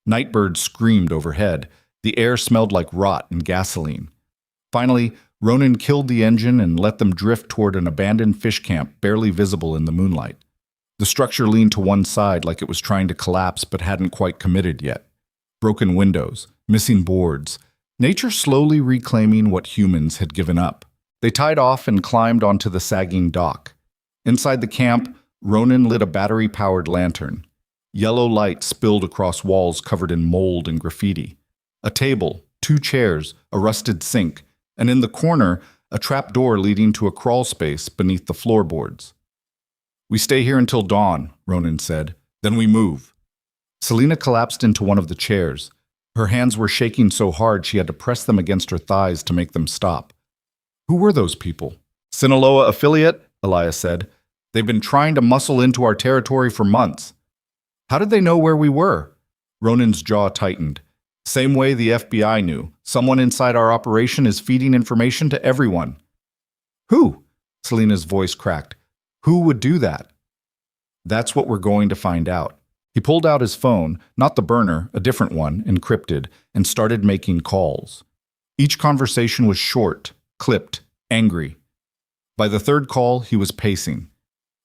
Nightbirds screamed overhead. The air smelled like rot and gasoline. Finally, Ronan killed the engine and let them drift toward an abandoned fish camp barely visible in the moonlight. The structure leaned to one side like it was trying to collapse but hadn't quite committed yet. Broken windows, missing boards, nature slowly reclaiming what humans had given up. They tied off and climbed onto the sagging dock. Inside the camp, Ronan lit a battery-powered lantern. Yellow light spilled across walls covered in mold and graffiti. A table, 2 chairs, a rusted sink, and in the corner, a trap door leading to a crawl space beneath the floorboards. We stay here until dawn, Ronan said. Then we move. Selina collapsed into one of the chairs. Her hands were shaking so hard she had to press them against her thighs to make them stop. Who were those people? Sinaloa affiliate, Elias said. They've been trying to muscle into our territory for months. How did they know where we were? Ronan's jaw tightened. Same way the FBI knew. Someone inside our operation is feeding information to everyone. Who? Selina's voice cracked. Who would do that? That's what we're going to find out. He pulled out his phone, not the burner, a different one, encrypted, and started making calls. Each conversation was short, clipped, angry. By the 3rd call, he was pacing.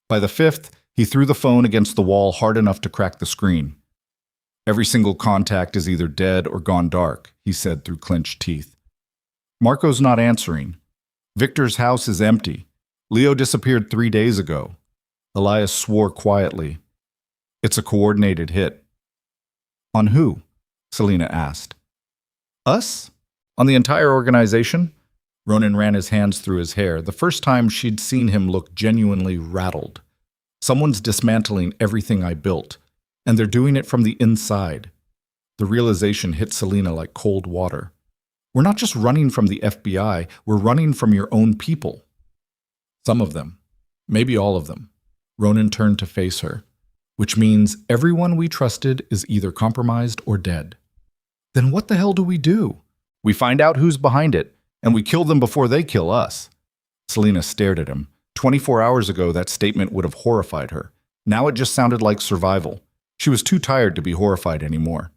By the 5th, he threw the phone against the wall hard enough to crack the screen. Every single contact is either dead or gone dark, he said through clenched teeth. Marco's not answering. Victor's house is empty. Leo disappeared 3 days ago. Elias swore quietly. It's a coordinated hit. On who? Selina asked. Us? On the entire organization? Ronan ran his hands through his hair, the first time she'd seen him look genuinely rattled. Someone's dismantling everything I built, and they're doing it from the inside. The realization hit Selina like cold water. We're not just running from the FBI, we're running from your own people. Some of them. Maybe all of them. Ronan turned to face her. Which means everyone we trusted is either compromised or dead. Then what the hell do we do? We find out who's behind it, and we kill them before they kill us. Selina stared at him. 24 hours ago, that statement would have horrified her. Now it just sounded like survival. She was too tired to be horrified anymore.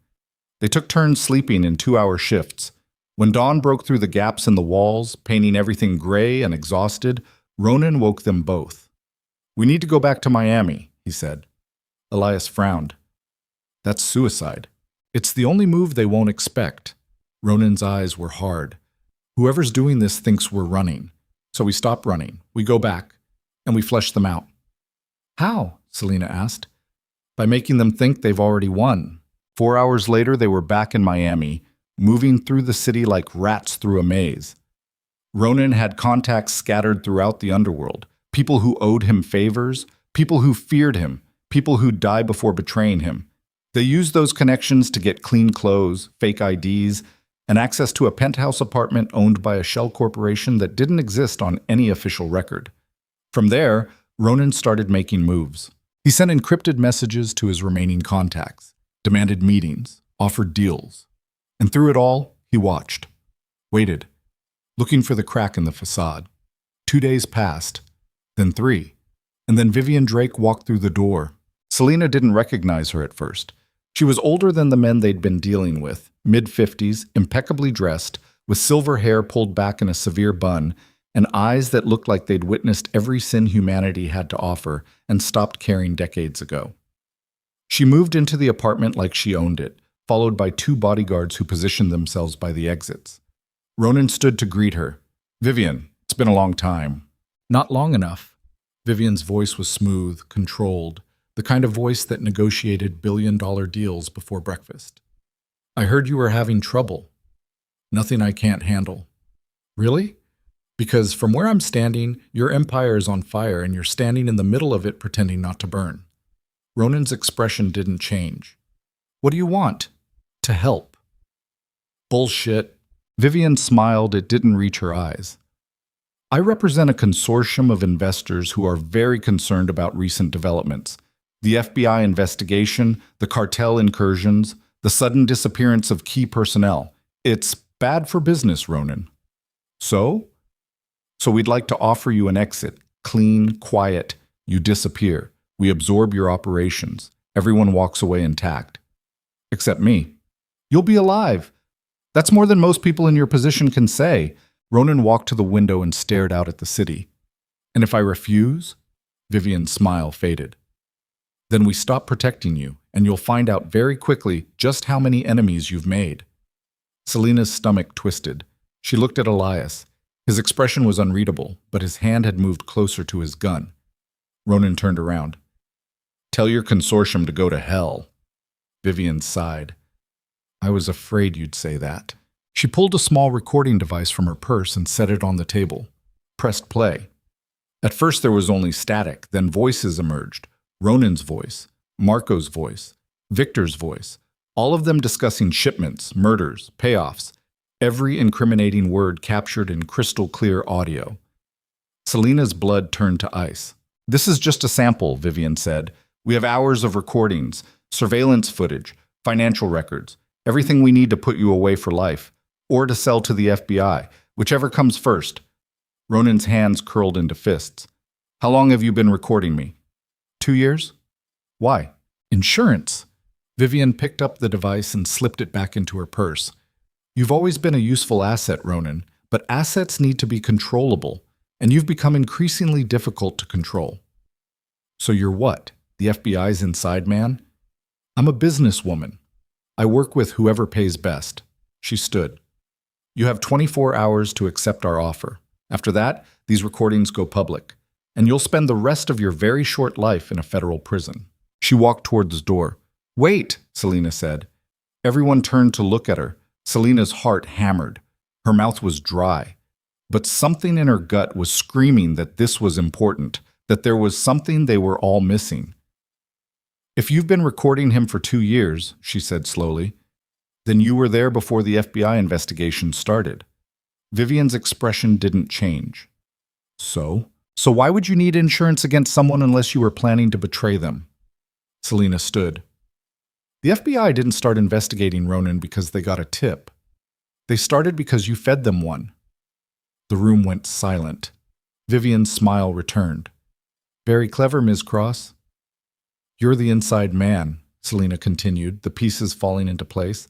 They took turns sleeping in 2-hour shifts. When dawn broke through the gaps in the walls, painting everything gray and exhausted, Ronan woke them both. We need to go back to Miami, he said. Elias frowned. That's suicide. It's the only move they won't expect. Ronan's eyes were hard. Whoever's doing this thinks we're running. So we stop running, we go back, and we flush them out. How? Selina asked. By making them think they've already won. 4 hours later, they were back in Miami, moving through the city like rats through a maze. Ronan had contacts scattered throughout the underworld, people who owed him favors, people who feared him, people who'd die before betraying him. They used those connections to get clean clothes, fake IDs, and access to a penthouse apartment owned by a shell corporation that didn't exist on any official record. From there, Ronan started making moves. He sent encrypted messages to his remaining contacts, demanded meetings, offered deals. And through it all, he watched, waited, looking for the crack in the facade. 2 days passed, then 3, and then Vivian Drake walked through the door. Selina didn't recognize her at first. She was older than the men they'd been dealing with, mid-50s, impeccably dressed, with silver hair pulled back in a severe bun, and eyes that looked like they'd witnessed every sin humanity had to offer and stopped caring decades ago. She moved into the apartment like she owned it, followed by 2 bodyguards who positioned themselves by the exits. Ronan stood to greet her. Vivian, it's been a long time. Not long enough. Vivian's voice was smooth, controlled, the kind of voice that negotiated billion-dollar deals before breakfast. I heard you were having trouble. Nothing I can't handle. Really? Because from where I'm standing, your empire is on fire and you're standing in the middle of it pretending not to burn. Ronan's expression didn't change. What do you want? To help. Bullshit. Vivian smiled. It didn't reach her eyes. I represent a consortium of investors who are very concerned about recent developments. The FBI investigation, the cartel incursions, the sudden disappearance of key personnel. It's bad for business, Ronan. So? So we'd like to offer you an exit. Clean, quiet. You disappear. We absorb your operations. Everyone walks away intact. Except me. You'll be alive. That's more than most people in your position can say. Ronan walked to the window and stared out at the city. And if I refuse? Vivian's smile faded. Then we stop protecting you, and you'll find out very quickly just how many enemies you've made. Selina's stomach twisted. She looked at Elias. His expression was unreadable, but his hand had moved closer to his gun. Ronan turned around. Tell your consortium to go to hell. Vivian sighed. I was afraid you'd say that. She pulled a small recording device from her purse and set it on the table. Pressed play. At first there was only static, then voices emerged. Ronan's voice, Marco's voice, Victor's voice, all of them discussing shipments, murders, payoffs, every incriminating word captured in crystal clear audio. Selina's blood turned to ice. This is just a sample, Vivian said. We have hours of recordings, surveillance footage, financial records, everything we need to put you away for life, or to sell to the FBI, whichever comes first. Ronan's hands curled into fists. How long have you been recording me? 2 years? Why? Insurance. Vivian picked up the device and slipped it back into her purse. You've always been a useful asset, Ronan, but assets need to be controllable, and you've become increasingly difficult to control. So you're what? The FBI's inside man? I'm a businesswoman. I work with whoever pays best. She stood. You have 24 hours to accept our offer. After that, these recordings go public, and you'll spend the rest of your very short life in a federal prison. She walked toward the door. Wait, Selina said. Everyone turned to look at her. Selina's heart hammered. Her mouth was dry. But something in her gut was screaming that this was important, that there was something they were all missing. If you've been recording him for 2 years, she said slowly, then you were there before the FBI investigation started. Vivian's expression didn't change. So why would you need insurance against someone unless you were planning to betray them? Selina stood. The FBI didn't start investigating Ronan because they got a tip. They started because you fed them one. The room went silent. Vivian's smile returned. Very clever, Ms. Cross. You're the inside man, Selina continued, the pieces falling into place.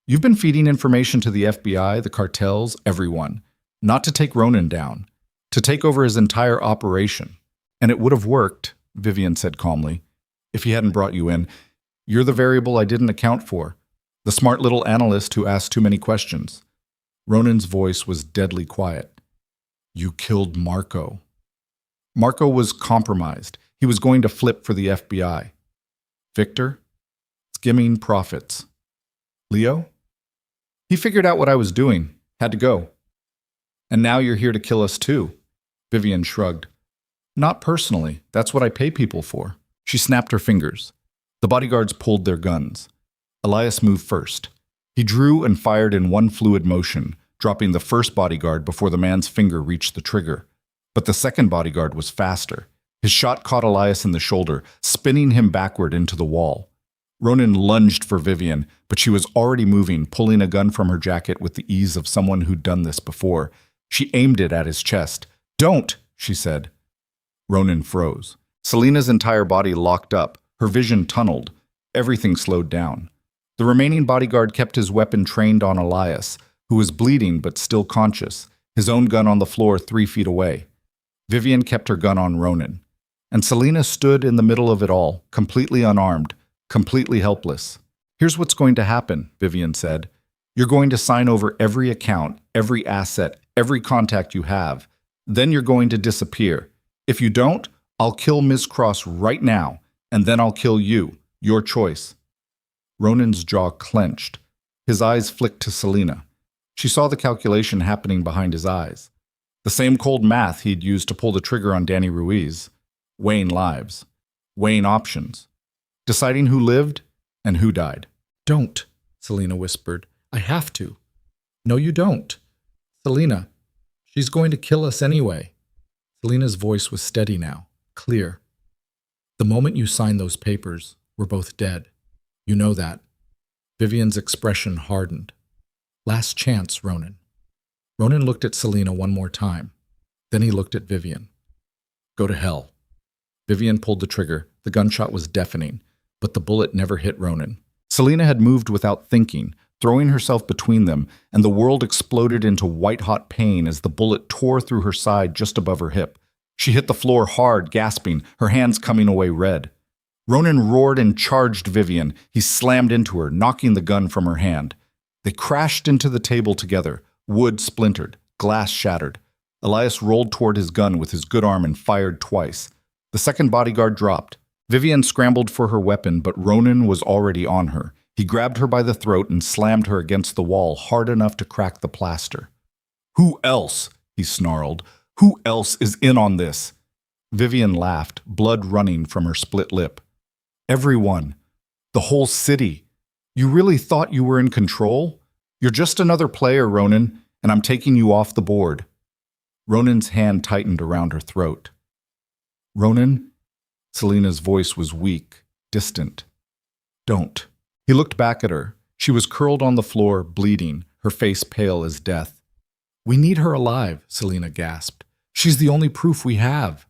You've been feeding information to the FBI, the cartels, everyone. Not to take Ronan down. To take over his entire operation. And it would have worked, Vivian said calmly, if he hadn't brought you in. You're the variable I didn't account for. The smart little analyst who asked too many questions. Ronan's voice was deadly quiet. You killed Marco. Marco was compromised. He was going to flip for the FBI. Victor? Skimming profits. Leo? He figured out what I was doing. Had to go. And now you're here to kill us too. Vivian shrugged. Not personally. That's what I pay people for. She snapped her fingers. The bodyguards pulled their guns. Elias moved first. He drew and fired in one fluid motion, dropping the first bodyguard before the man's finger reached the trigger. But the second bodyguard was faster. His shot caught Elias in the shoulder, spinning him backward into the wall. Ronan lunged for Vivian, but she was already moving, pulling a gun from her jacket with the ease of someone who'd done this before. She aimed it at his chest. Don't, she said. Ronan froze. Selina's entire body locked up, her vision tunneled. Everything slowed down. The remaining bodyguard kept his weapon trained on Elias, who was bleeding but still conscious, his own gun on the floor 3 feet away. Vivian kept her gun on Ronan. And Selina stood in the middle of it all, completely unarmed, completely helpless. Here's what's going to happen, Vivian said. You're going to sign over every account, every asset, every contact you have. Then you're going to disappear. If you don't, I'll kill Ms. Cross right now, and then I'll kill you. Your choice. Ronan's jaw clenched. His eyes flicked to Selina. She saw the calculation happening behind his eyes. The same cold math he'd used to pull the trigger on Danny Ruiz. Weighing lives. Weighing options. Deciding who lived and who died. Don't, Selina whispered. I have to. No, you don't. Selina, she's going to kill us anyway. Selina's voice was steady now, clear. The moment you sign those papers, we're both dead. You know that. Vivian's expression hardened. Last chance, Ronan. Ronan looked at Selina one more time. Then he looked at Vivian. Go to hell. Vivian pulled the trigger. The gunshot was deafening, but the bullet never hit Ronan. Selina had moved without thinking, throwing herself between them, and the world exploded into white-hot pain as the bullet tore through her side just above her hip. She hit the floor hard, gasping, her hands coming away red. Ronan roared and charged Vivian. He slammed into her, knocking the gun from her hand. They crashed into the table together. Wood splintered, glass shattered. Elias rolled toward his gun with his good arm and fired twice. The second bodyguard dropped. Vivian scrambled for her weapon, but Ronan was already on her. He grabbed her by the throat and slammed her against the wall hard enough to crack the plaster. Who else? He snarled. Who else is in on this? Vivian laughed, blood running from her split lip. Everyone. The whole city. You really thought you were in control? You're just another player, Ronan, and I'm taking you off the board. Ronan's hand tightened around her throat. Ronan? Selina's voice was weak, distant. Don't. He looked back at her. She was curled on the floor, bleeding, her face pale as death. We need her alive, Selina gasped. She's the only proof we have.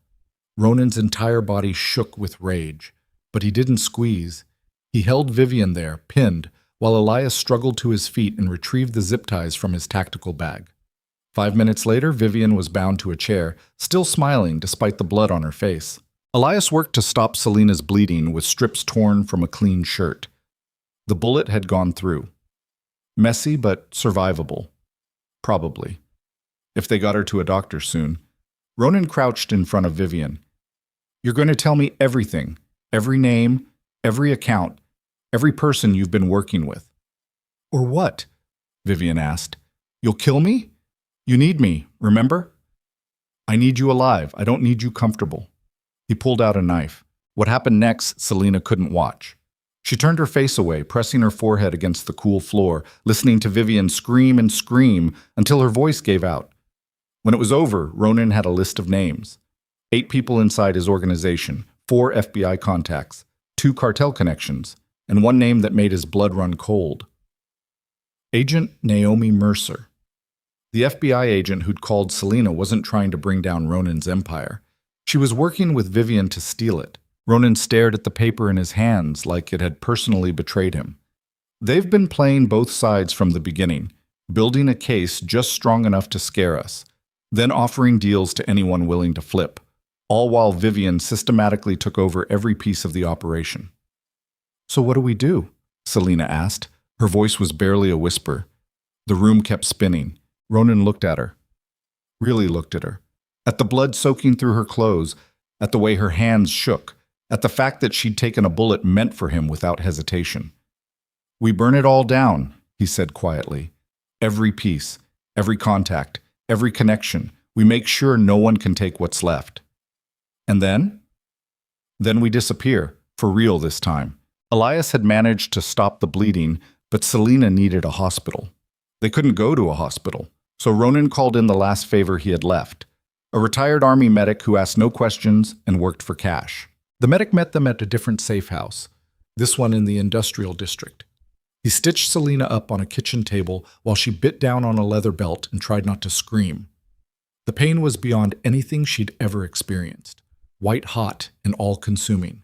Ronan's entire body shook with rage, but he didn't squeeze. He held Vivian there, pinned, while Elias struggled to his feet and retrieved the zip ties from his tactical bag. 5 minutes later, Vivian was bound to a chair, still smiling despite the blood on her face. Elias worked to stop Selina's bleeding with strips torn from a clean shirt. The bullet had gone through. Messy, but survivable. Probably. If they got her to a doctor soon. Ronan crouched in front of Vivian. You're going to tell me everything. Every name, every account, every person you've been working with. Or what? Vivian asked. You'll kill me? You need me, remember? I need you alive. I don't need you comfortable. He pulled out a knife. What happened next, Selina couldn't watch. She turned her face away, pressing her forehead against the cool floor, listening to Vivian scream and scream until her voice gave out. When it was over, Ronan had a list of names. 8 people inside his organization, 4 FBI contacts, 2 cartel connections, and 1 name that made his blood run cold. Agent Naomi Mercer. The FBI agent who'd called Selina wasn't trying to bring down Ronan's empire. She was working with Vivian to steal it. Ronan stared at the paper in his hands like it had personally betrayed him. They've been playing both sides from the beginning, building a case just strong enough to scare us, then offering deals to anyone willing to flip, all while Vivian systematically took over every piece of the operation. So what do we do? Selina asked. Her voice was barely a whisper. The room kept spinning. Ronan looked at her. Really looked at her. At the blood soaking through her clothes, at the way her hands shook, at the fact that she'd taken a bullet meant for him without hesitation. We burn it all down, he said quietly. Every piece, every contact, every connection. We make sure no one can take what's left. And then? Then we disappear, for real this time. Elias had managed to stop the bleeding, but Selina needed a hospital. They couldn't go to a hospital, so Ronan called in the last favor he had left, a retired army medic who asked no questions and worked for cash. The medic met them at a different safe house, this one in the industrial district. He stitched Selina up on a kitchen table while she bit down on a leather belt and tried not to scream. The pain was beyond anything she'd ever experienced, white-hot and all-consuming.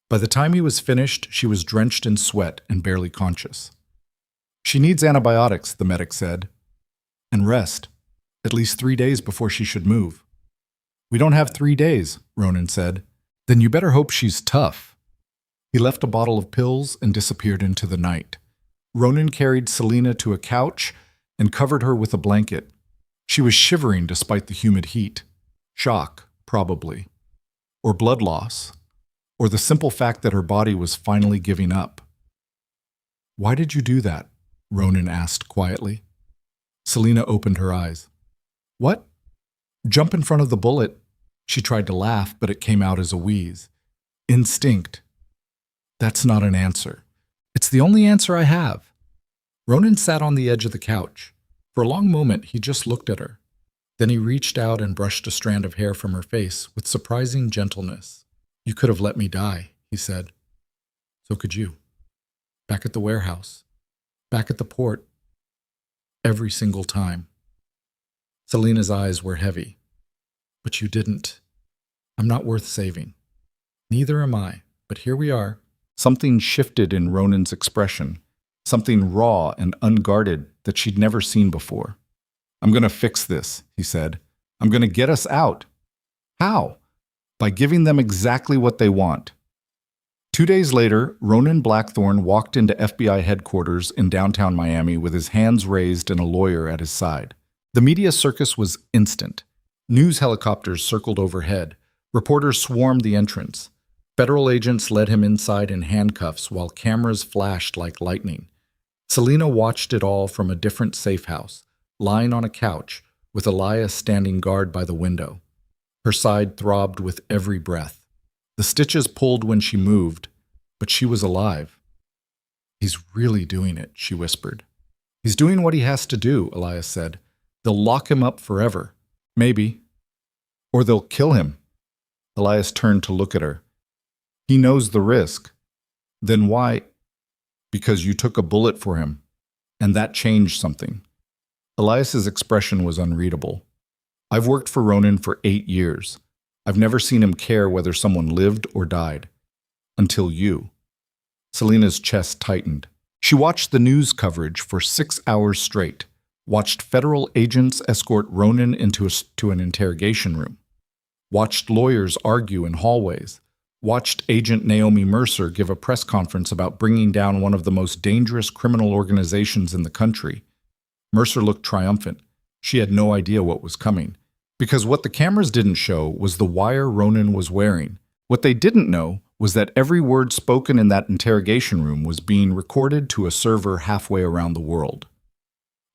By the time he was finished, she was drenched in sweat and barely conscious. She needs antibiotics, the medic said, and rest, at least 3 days before she should move. We don't have 3 days, Ronan said. Then you better hope she's tough. He left a bottle of pills and disappeared into the night. Ronan carried Selina to a couch and covered her with a blanket. She was shivering despite the humid heat. Shock, probably. Or blood loss. Or the simple fact that her body was finally giving up. Why did you do that? Ronan asked quietly. Selina opened her eyes. What? Jump in front of the bullet. She tried to laugh, but it came out as a wheeze. Instinct. That's not an answer. It's the only answer I have. Ronan sat on the edge of the couch. For a long moment, he just looked at her. Then he reached out and brushed a strand of hair from her face with surprising gentleness. You could have let me die, he said. So could you. Back at the warehouse. Back at the port. Every single time. Selina's eyes were heavy. But you didn't. I'm not worth saving. Neither am I, but here we are. Something shifted in Ronan's expression, something raw and unguarded that she'd never seen before. I'm going to fix this, he said. I'm going to get us out. How? By giving them exactly what they want. 2 days later, Ronan Blackthorne walked into FBI headquarters in downtown Miami with his hands raised and a lawyer at his side. The media circus was instant. News helicopters circled overhead. Reporters swarmed the entrance. Federal agents led him inside in handcuffs while cameras flashed like lightning. Selina watched it all from a different safe house, lying on a couch, with Elias standing guard by the window. Her side throbbed with every breath. The stitches pulled when she moved, but she was alive. He's really doing it, she whispered. He's doing what he has to do, Elias said. They'll lock him up forever. Maybe. Or they'll kill him. Elias turned to look at her. He knows the risk. Then why? Because you took a bullet for him, and that changed something. Elias's expression was unreadable. I've worked for Ronan for 8 years. I've never seen him care whether someone lived or died. Until you. Selina's chest tightened. She watched the news coverage for 6 hours straight, watched federal agents escort Ronan into an interrogation room, watched lawyers argue in hallways, watched Agent Naomi Mercer give a press conference about bringing down one of the most dangerous criminal organizations in the country. Mercer looked triumphant. She had no idea what was coming, because what the cameras didn't show was the wire Ronan was wearing. What they didn't know was that every word spoken in that interrogation room was being recorded to a server halfway around the world.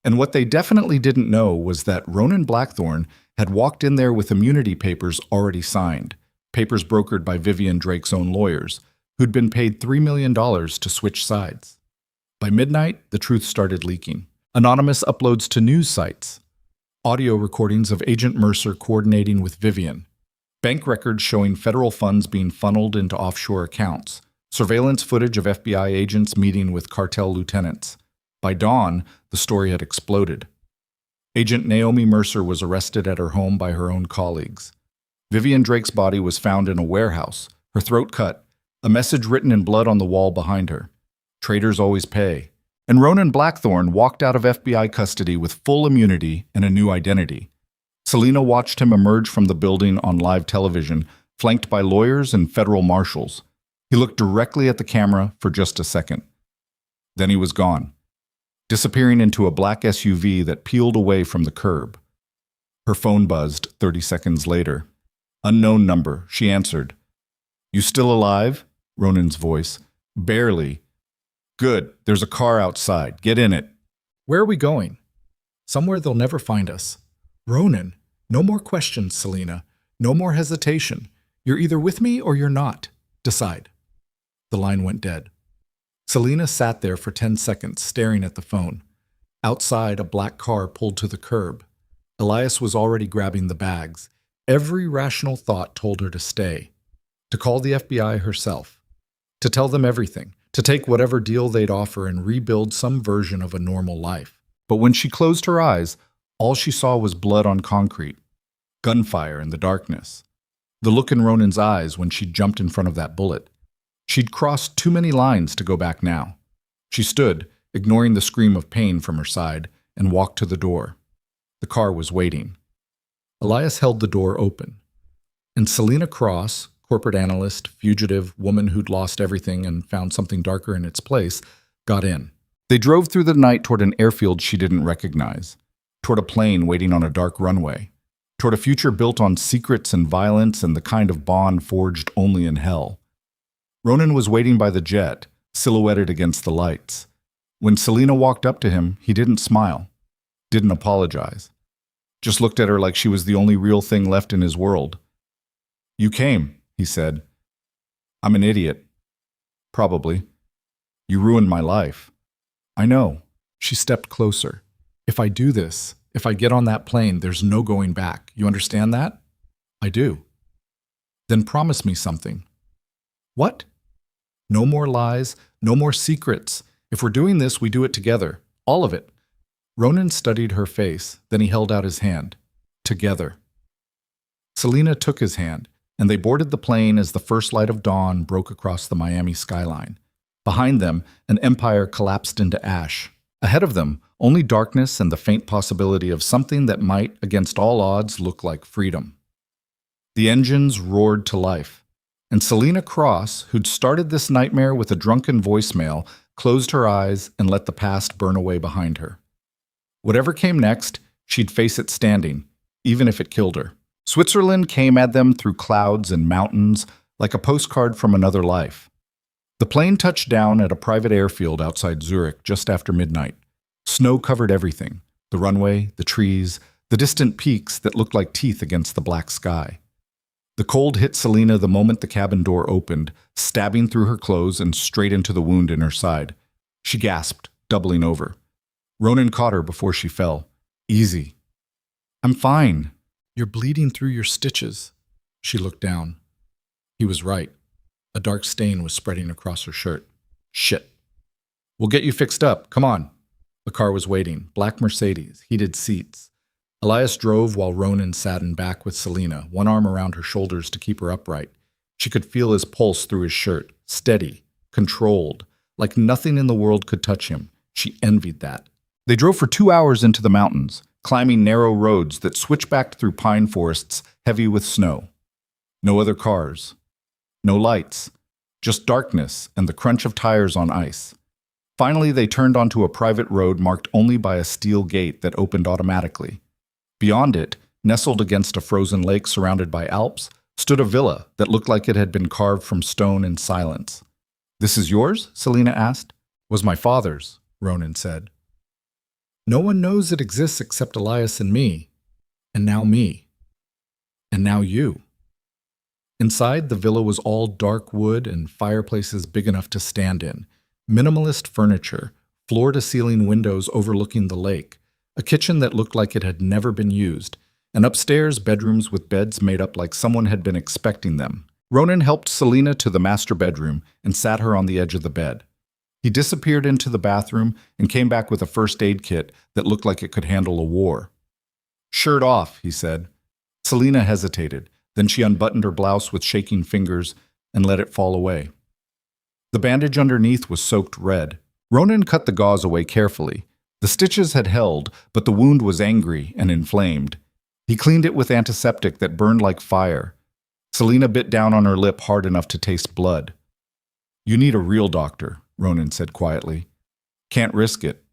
And what they definitely didn't know was that Ronan Blackthorne had walked in there with immunity papers already signed, papers brokered by Vivian Drake's own lawyers, who'd been paid $3 million to switch sides. By midnight, the truth started leaking. Anonymous uploads to news sites, audio recordings of Agent Mercer coordinating with Vivian, bank records showing federal funds being funneled into offshore accounts, surveillance footage of FBI agents meeting with cartel lieutenants. By dawn, the story had exploded. Agent Naomi Mercer was arrested at her home by her own colleagues. Vivian Drake's body was found in a warehouse, her throat cut, a message written in blood on the wall behind her. Traitors always pay. And Ronan Blackthorne walked out of FBI custody with full immunity and a new identity. Selina watched him emerge from the building on live television, flanked by lawyers and federal marshals. He looked directly at the camera for just a second. Then he was gone, disappearing into a black SUV that peeled away from the curb. Her phone buzzed 30 seconds later. Unknown number, she answered. "You still alive?" Ronan's voice. "Barely." "Good, there's a car outside. Get in it." "Where are we going?" "Somewhere they'll never find us." "Ronan, no more questions, Selina. No more hesitation. You're either with me or you're not. Decide." The line went dead. Selina sat there for 10 seconds, staring at the phone. Outside, a black car pulled to the curb. Elias was already grabbing the bags. Every rational thought told her to stay, to call the FBI herself, to tell them everything, to take whatever deal they'd offer and rebuild some version of a normal life. But when she closed her eyes, all she saw was blood on concrete, gunfire in the darkness. The look in Ronan's eyes when she jumped in front of that bullet. She'd crossed too many lines to go back now. She stood, ignoring the scream of pain from her side, and walked to the door. The car was waiting. Elias held the door open, and Selina Cross, corporate analyst, fugitive, woman who'd lost everything and found something darker in its place, got in. They drove through the night toward an airfield she didn't recognize, toward a plane waiting on a dark runway, toward a future built on secrets and violence and the kind of bond forged only in hell. Ronan was waiting by the jet, silhouetted against the lights. When Selina walked up to him, he didn't smile, didn't apologize, just looked at her like she was the only real thing left in his world. "You came," he said. "I'm an idiot. Probably. You ruined my life." "I know." She stepped closer. "If I do this, if I get on that plane, there's no going back. You understand that?" "I do." "Then promise me something." "What?" "No more lies, no more secrets. If we're doing this, we do it together. All of it." Ronan studied her face, then he held out his hand. "Together." Selina took his hand, and they boarded the plane as the first light of dawn broke across the Miami skyline. Behind them, an empire collapsed into ash. Ahead of them, only darkness and the faint possibility of something that might, against all odds, look like freedom. The engines roared to life, and Selina Cross, who'd started this nightmare with a drunken voicemail, closed her eyes and let the past burn away behind her. Whatever came next, she'd face it standing, even if it killed her. Switzerland came at them through clouds and mountains, like a postcard from another life. The plane touched down at a private airfield outside Zurich just after midnight. Snow covered everything, the runway, the trees, the distant peaks that looked like teeth against the black sky. The cold hit Selina the moment the cabin door opened, stabbing through her clothes and straight into the wound in her side. She gasped, doubling over. Ronan caught her before she fell. "Easy." "I'm fine." "You're bleeding through your stitches." She looked down. He was right. A dark stain was spreading across her shirt. "Shit." "We'll get you fixed up. Come on." The car was waiting. Black Mercedes, heated seats. Elias drove while Ronan sat in back with Selina, one arm around her shoulders to keep her upright. She could feel his pulse through his shirt, steady, controlled, like nothing in the world could touch him. She envied that. They drove for 2 hours into the mountains, climbing narrow roads that switchbacked through pine forests heavy with snow. No other cars. No lights. Just darkness and the crunch of tires on ice. Finally, they turned onto a private road marked only by a steel gate that opened automatically. Beyond it, nestled against a frozen lake surrounded by Alps, stood a villa that looked like it had been carved from stone in silence. "This is yours?" Selina asked. "Was my father's," Ronan said. "No one knows it exists except Elias and me. And now me. And now you." Inside, the villa was all dark wood and fireplaces big enough to stand in, minimalist furniture, floor-to-ceiling windows overlooking the lake, a kitchen that looked like it had never been used, and upstairs bedrooms with beds made up like someone had been expecting them. Ronan helped Selina to the master bedroom and sat her on the edge of the bed. He disappeared into the bathroom and came back with a first aid kit that looked like it could handle a war. "Shirt off," he said. Selina hesitated. Then she unbuttoned her blouse with shaking fingers and let it fall away. The bandage underneath was soaked red. Ronan cut the gauze away carefully. The stitches had held, but the wound was angry and inflamed. He cleaned it with antiseptic that burned like fire. Selina bit down on her lip hard enough to taste blood. "You need a real doctor," Ronan said quietly. "Can't risk it."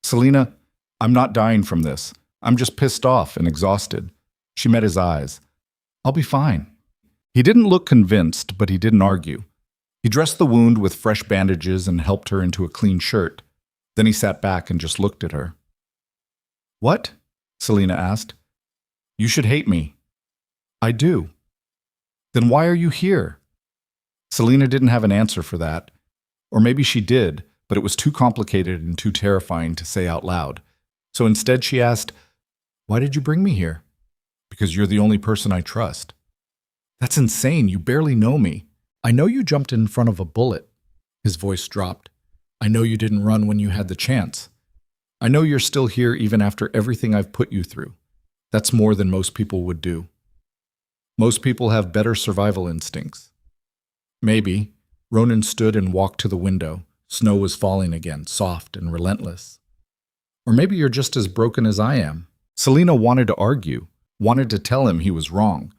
"Selina, I'm not dying from this. I'm just pissed off and exhausted." She met his eyes. "I'll be fine." He didn't look convinced, but he didn't argue. He dressed the wound with fresh bandages and helped her into a clean shirt. Then he sat back and just looked at her. "What?" Selina asked. "You should hate me." "I do." "Then why are you here?" Selina didn't have an answer for that. Or maybe she did, but it was too complicated and too terrifying to say out loud. So instead she asked, "Why did you bring me here?" "Because you're the only person I trust." "That's insane. You barely know me." "I know you jumped in front of a bullet." His voice dropped. "I know you didn't run when you had the chance. I know you're still here even after everything I've put you through. That's more than most people would do. Most people have better survival instincts." "Maybe." Ronan stood and walked to the window. Snow was falling again, soft and relentless. "Or maybe you're just as broken as I am." Selina wanted to argue, wanted to tell him he was wrong.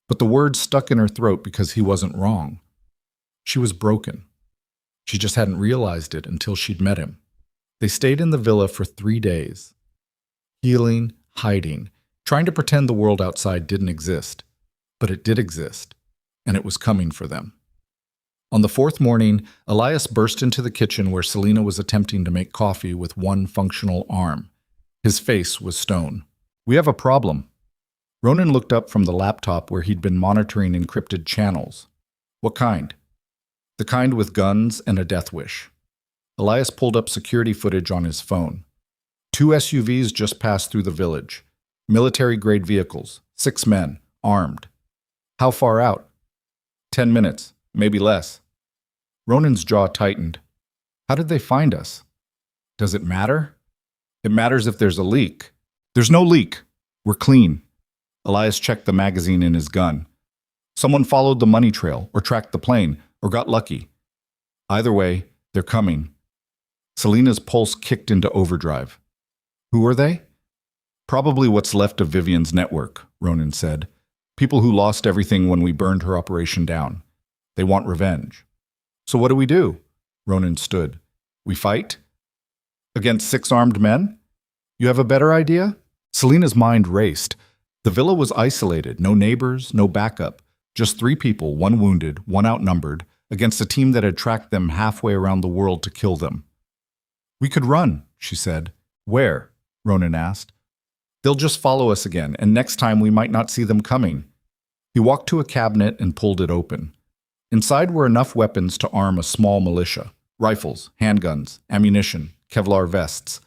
But the words stuck in her throat because he wasn't wrong. She was broken. She just hadn't realized it until she'd met him. They stayed in the villa for 3 days. Healing, hiding, trying to pretend the world outside didn't exist. But it did exist, and it was coming for them. On the 4th morning, Elias burst into the kitchen where Selina was attempting to make coffee with one functional arm. His face was stone. "We have a problem." Ronan looked up from the laptop where he'd been monitoring encrypted channels. "What kind?" "The kind with guns and a death wish." Elias pulled up security footage on his phone. 2 SUVs just passed through the village. Military-grade vehicles. 6 men, armed. "How far out?" 10 minutes, maybe less." Ronan's jaw tightened. "How did they find us?" "Does it matter?" "It matters if there's a leak." "There's no leak. We're clean." Elias checked the magazine in his gun. "Someone followed the money trail, or tracked the plane, or got lucky. Either way, they're coming." Selina's pulse kicked into overdrive. "Who are they?" "Probably what's left of Vivian's network," Ronan said. "People who lost everything when we burned her operation down. They want revenge." "So what do we do?" Ronan stood. "We fight? Against 6 armed men? You have a better idea?" Selina's mind raced. The villa was isolated, no neighbors, no backup. Just 3 people, 1 wounded, 1 outnumbered, against a team that had tracked them halfway around the world to kill them. "We could run," she said. "Where?" Ronan asked. "They'll just follow us again, and next time we might not see them coming." He walked to a cabinet and pulled it open. Inside were enough weapons to arm a small militia. Rifles, handguns, ammunition, Kevlar vests.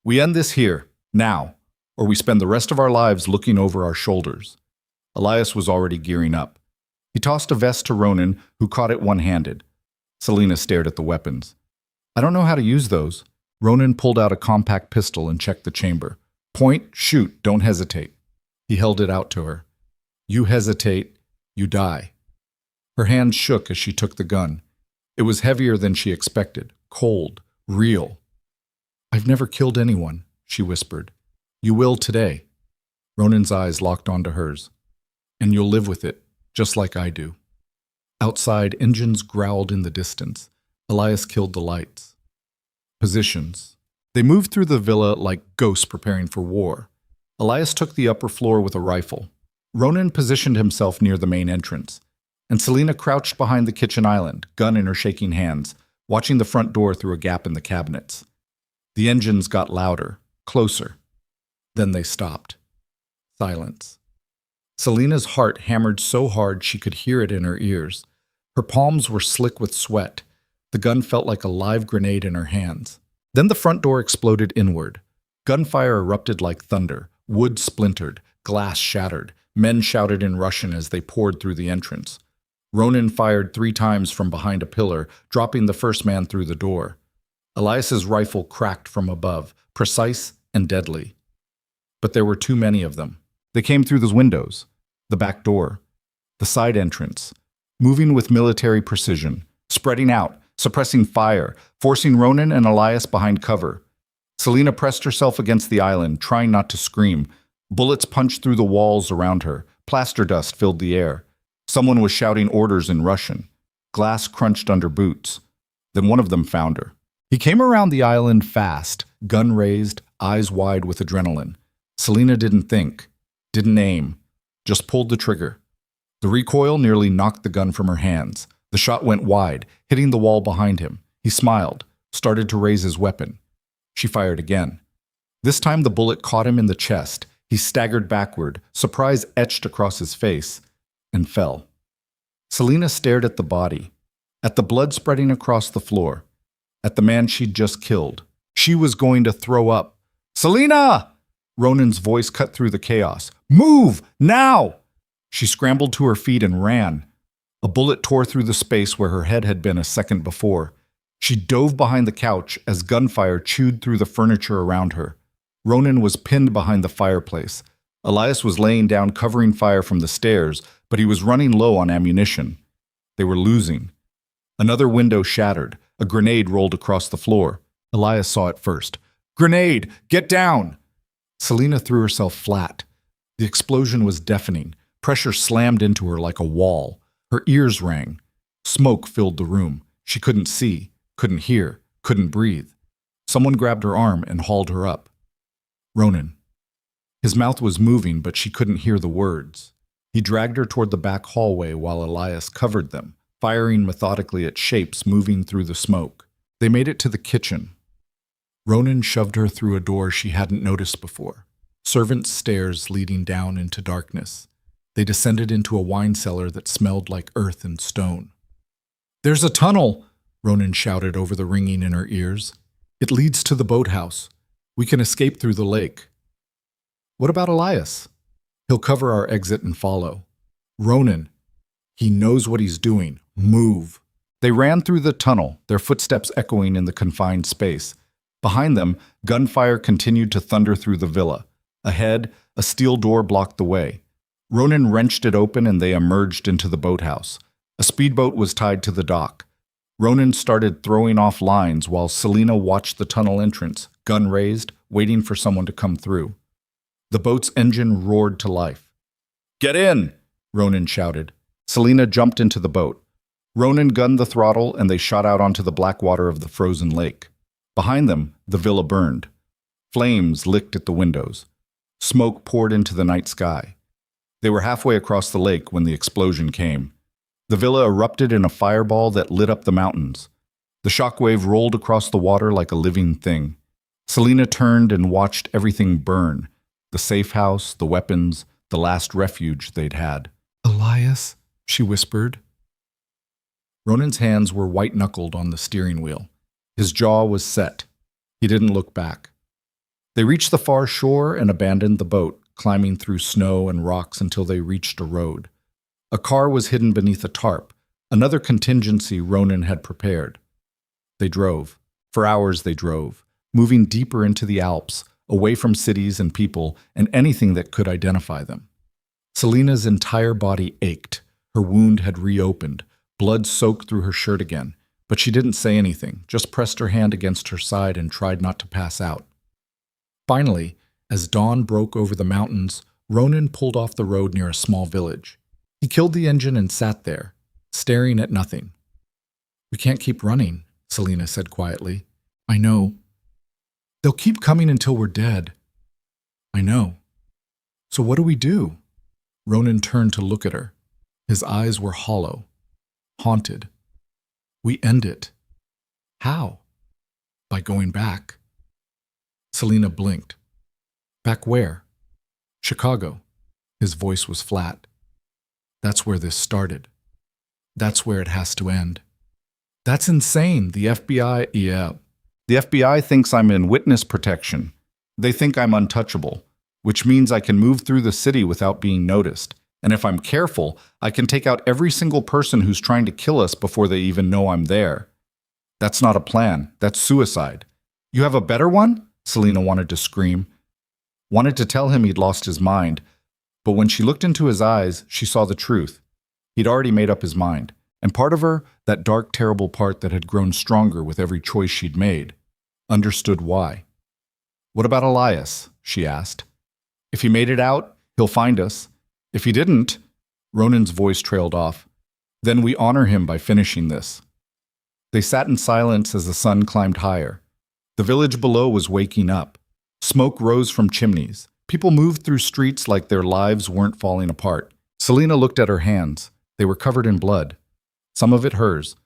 "We end this here, now, or we spend the rest of our lives looking over our shoulders." Elias was already gearing up. He tossed a vest to Ronan, who caught it one-handed. Selina stared at the weapons. "I don't know how to use those." Ronan pulled out a compact pistol and checked the chamber. "Point, shoot, don't hesitate." He held it out to her. "You hesitate, you die." Her hand shook as she took the gun. It was heavier than she expected, cold, real. "I've never killed anyone," she whispered. "You will today." Ronan's eyes locked onto hers. "And you'll live with it, just like I do." Outside, engines growled in the distance. Elias killed the lights. Positions. They moved through the villa like ghosts preparing for war. Elias took the upper floor with a rifle. Ronan positioned himself near the main entrance, and Selina crouched behind the kitchen island, gun in her shaking hands, watching the front door through a gap in the cabinets. The engines got louder, closer. Then they stopped. Silence. Selina's heart hammered so hard she could hear it in her ears. Her palms were slick with sweat. The gun felt like a live grenade in her hands. Then the front door exploded inward. Gunfire erupted like thunder. Wood splintered. Glass shattered. Men shouted in Russian as they poured through the entrance. Ronan fired 3 times from behind a pillar, dropping the first man through the door. Elias's rifle cracked from above, precise and deadly. But there were too many of them. They came through the windows, the back door, the side entrance, moving with military precision, spreading out, suppressing fire, forcing Ronan and Elias behind cover. Selina pressed herself against the island, trying not to scream. Bullets punched through the walls around her. Plaster dust filled the air. Someone was shouting orders in Russian. Glass crunched under boots. Then one of them found her. He came around the island fast, gun raised, eyes wide with adrenaline. Selina didn't think, didn't aim, just pulled the trigger. The recoil nearly knocked the gun from her hands. The shot went wide, hitting the wall behind him. He smiled, started to raise his weapon. She fired again. This time the bullet caught him in the chest. He staggered backward, surprise etched across his face, and fell. Selina stared at the body, at the blood spreading across the floor, at the man she'd just killed. She was going to throw up. "Selina!" Ronan's voice cut through the chaos. "Move! Now!" She scrambled to her feet and ran. A bullet tore through the space where her head had been a second before. She dove behind the couch as gunfire chewed through the furniture around her. Ronan was pinned behind the fireplace. Elias was laying down, covering fire from the stairs, but he was running low on ammunition. They were losing. Another window shattered. A grenade rolled across the floor. Elias saw it first. "Grenade! Get down!" Selina threw herself flat. The explosion was deafening. Pressure slammed into her like a wall. Her ears rang. Smoke filled the room. She couldn't see, couldn't hear, couldn't breathe. Someone grabbed her arm and hauled her up. Ronan. His mouth was moving, but she couldn't hear the words. He dragged her toward the back hallway while Elias covered them, firing methodically at shapes moving through the smoke. They made it to the kitchen. Ronan shoved her through a door she hadn't noticed before. Servants' stairs leading down into darkness. They descended into a wine cellar that smelled like earth and stone. "There's a tunnel!" Ronan shouted over the ringing in her ears. "It leads to the boathouse. We can escape through the lake." "What about Elias?" "He'll cover our exit and follow." "Ronan, he knows what he's doing. Move." They ran through the tunnel, their footsteps echoing in the confined space. Behind them, gunfire continued to thunder through the villa. Ahead, a steel door blocked the way. Ronan wrenched it open and they emerged into the boathouse. A speedboat was tied to the dock. Ronan started throwing off lines while Selina watched the tunnel entrance, gun raised, waiting for someone to come through. The boat's engine roared to life. "Get in!" Ronan shouted. Selina jumped into the boat. Ronan gunned the throttle and they shot out onto the black water of the frozen lake. Behind them, the villa burned. Flames licked at the windows. Smoke poured into the night sky. They were halfway across the lake when the explosion came. The villa erupted in a fireball that lit up the mountains. The shockwave rolled across the water like a living thing. Selina turned and watched everything burn. The safe house, the weapons, the last refuge they'd had. "Elias," she whispered. Ronan's hands were white-knuckled on the steering wheel. His jaw was set. He didn't look back. They reached the far shore and abandoned the boat, climbing through snow and rocks until they reached a road. A car was hidden beneath a tarp, another contingency Ronan had prepared. They drove. For hours they drove, moving deeper into the Alps, away from cities and people and anything that could identify them. Selina's entire body ached. Her wound had reopened. Blood soaked through her shirt again, but she didn't say anything, just pressed her hand against her side and tried not to pass out. Finally, as dawn broke over the mountains, Ronan pulled off the road near a small village. He killed the engine and sat there. staring at nothing. "We can't keep running," Selina said quietly. "I know. They'll keep coming until we're dead." "I know. So what do we do?" Ronan turned to look at her. His eyes were hollow, haunted. "We end it." "How?" "By going back." Selina blinked. "Back where?" "Chicago." His voice was flat. "That's where this started. That's where it has to end." "That's insane. The FBI..." "Yeah. The FBI thinks I'm in witness protection. They think I'm untouchable, which means I can move through the city without being noticed. And if I'm careful, I can take out every single person who's trying to kill us before they even know I'm there. That's not a plan. That's suicide." "You have a better one?" Selina wanted to scream. Wanted to tell him he'd lost his mind. But when she looked into his eyes, she saw the truth. He'd already made up his mind. And part of her, that dark, terrible part that had grown stronger with every choice she'd made, understood why. "What about Elias?" she asked. "If he made it out, he'll find us. If he didn't..." Ronan's voice trailed off. "Then we honor him by finishing this." They sat in silence as the sun climbed higher. The village below was waking up. Smoke rose from chimneys. People moved through streets like their lives weren't falling apart. Selina looked at her hands. They were covered in blood. Some of it hers,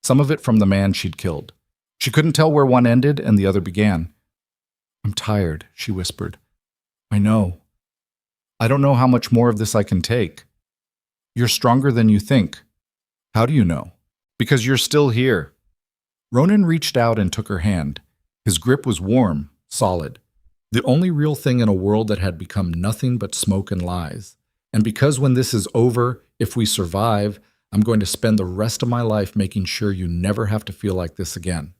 some of it from the man she'd killed. She couldn't tell where one ended and the other began. "I'm tired," she whispered. "I know. I don't know how much more of this I can take." "You're stronger than you think." "How do you know?" "Because you're still here." Ronan reached out and took her hand. His grip was warm, solid. The only real thing in a world that had become nothing but smoke and lies. "And because when this is over, if we survive, I'm going to spend the rest of my life making sure you never have to feel like this again."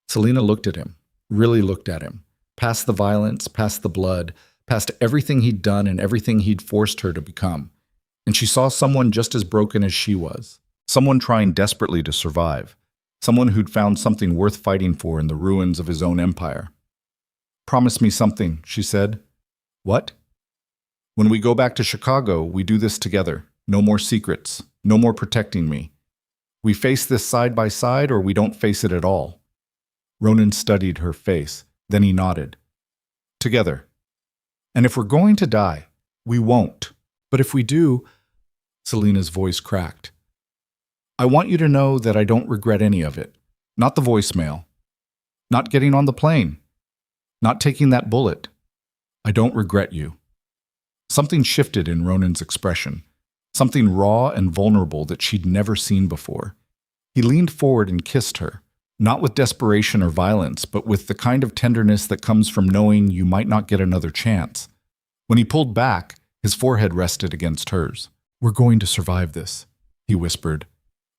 Selina looked at him, really looked at him, past the violence, past the blood, past everything he'd done and everything he'd forced her to become. And she saw someone just as broken as she was, someone trying desperately to survive, someone who'd found something worth fighting for in the ruins of his own empire. "Promise me something," she said. "What?" "When we go back to Chicago, we do this together. No more secrets. No more protecting me. We face this side by side or we don't face it at all." Ronan studied her face. Then he nodded. "Together. And if we're going to die, we won't. But if we do..." Selina's voice cracked. "I want you to know that I don't regret any of it. Not the voicemail. Not getting on the plane. Not taking that bullet. I don't regret you." Something shifted in Ronan's expression. Something raw and vulnerable that she'd never seen before. He leaned forward and kissed her, not with desperation or violence, but with the kind of tenderness that comes from knowing you might not get another chance. When he pulled back, his forehead rested against hers. "We're going to survive this," he whispered.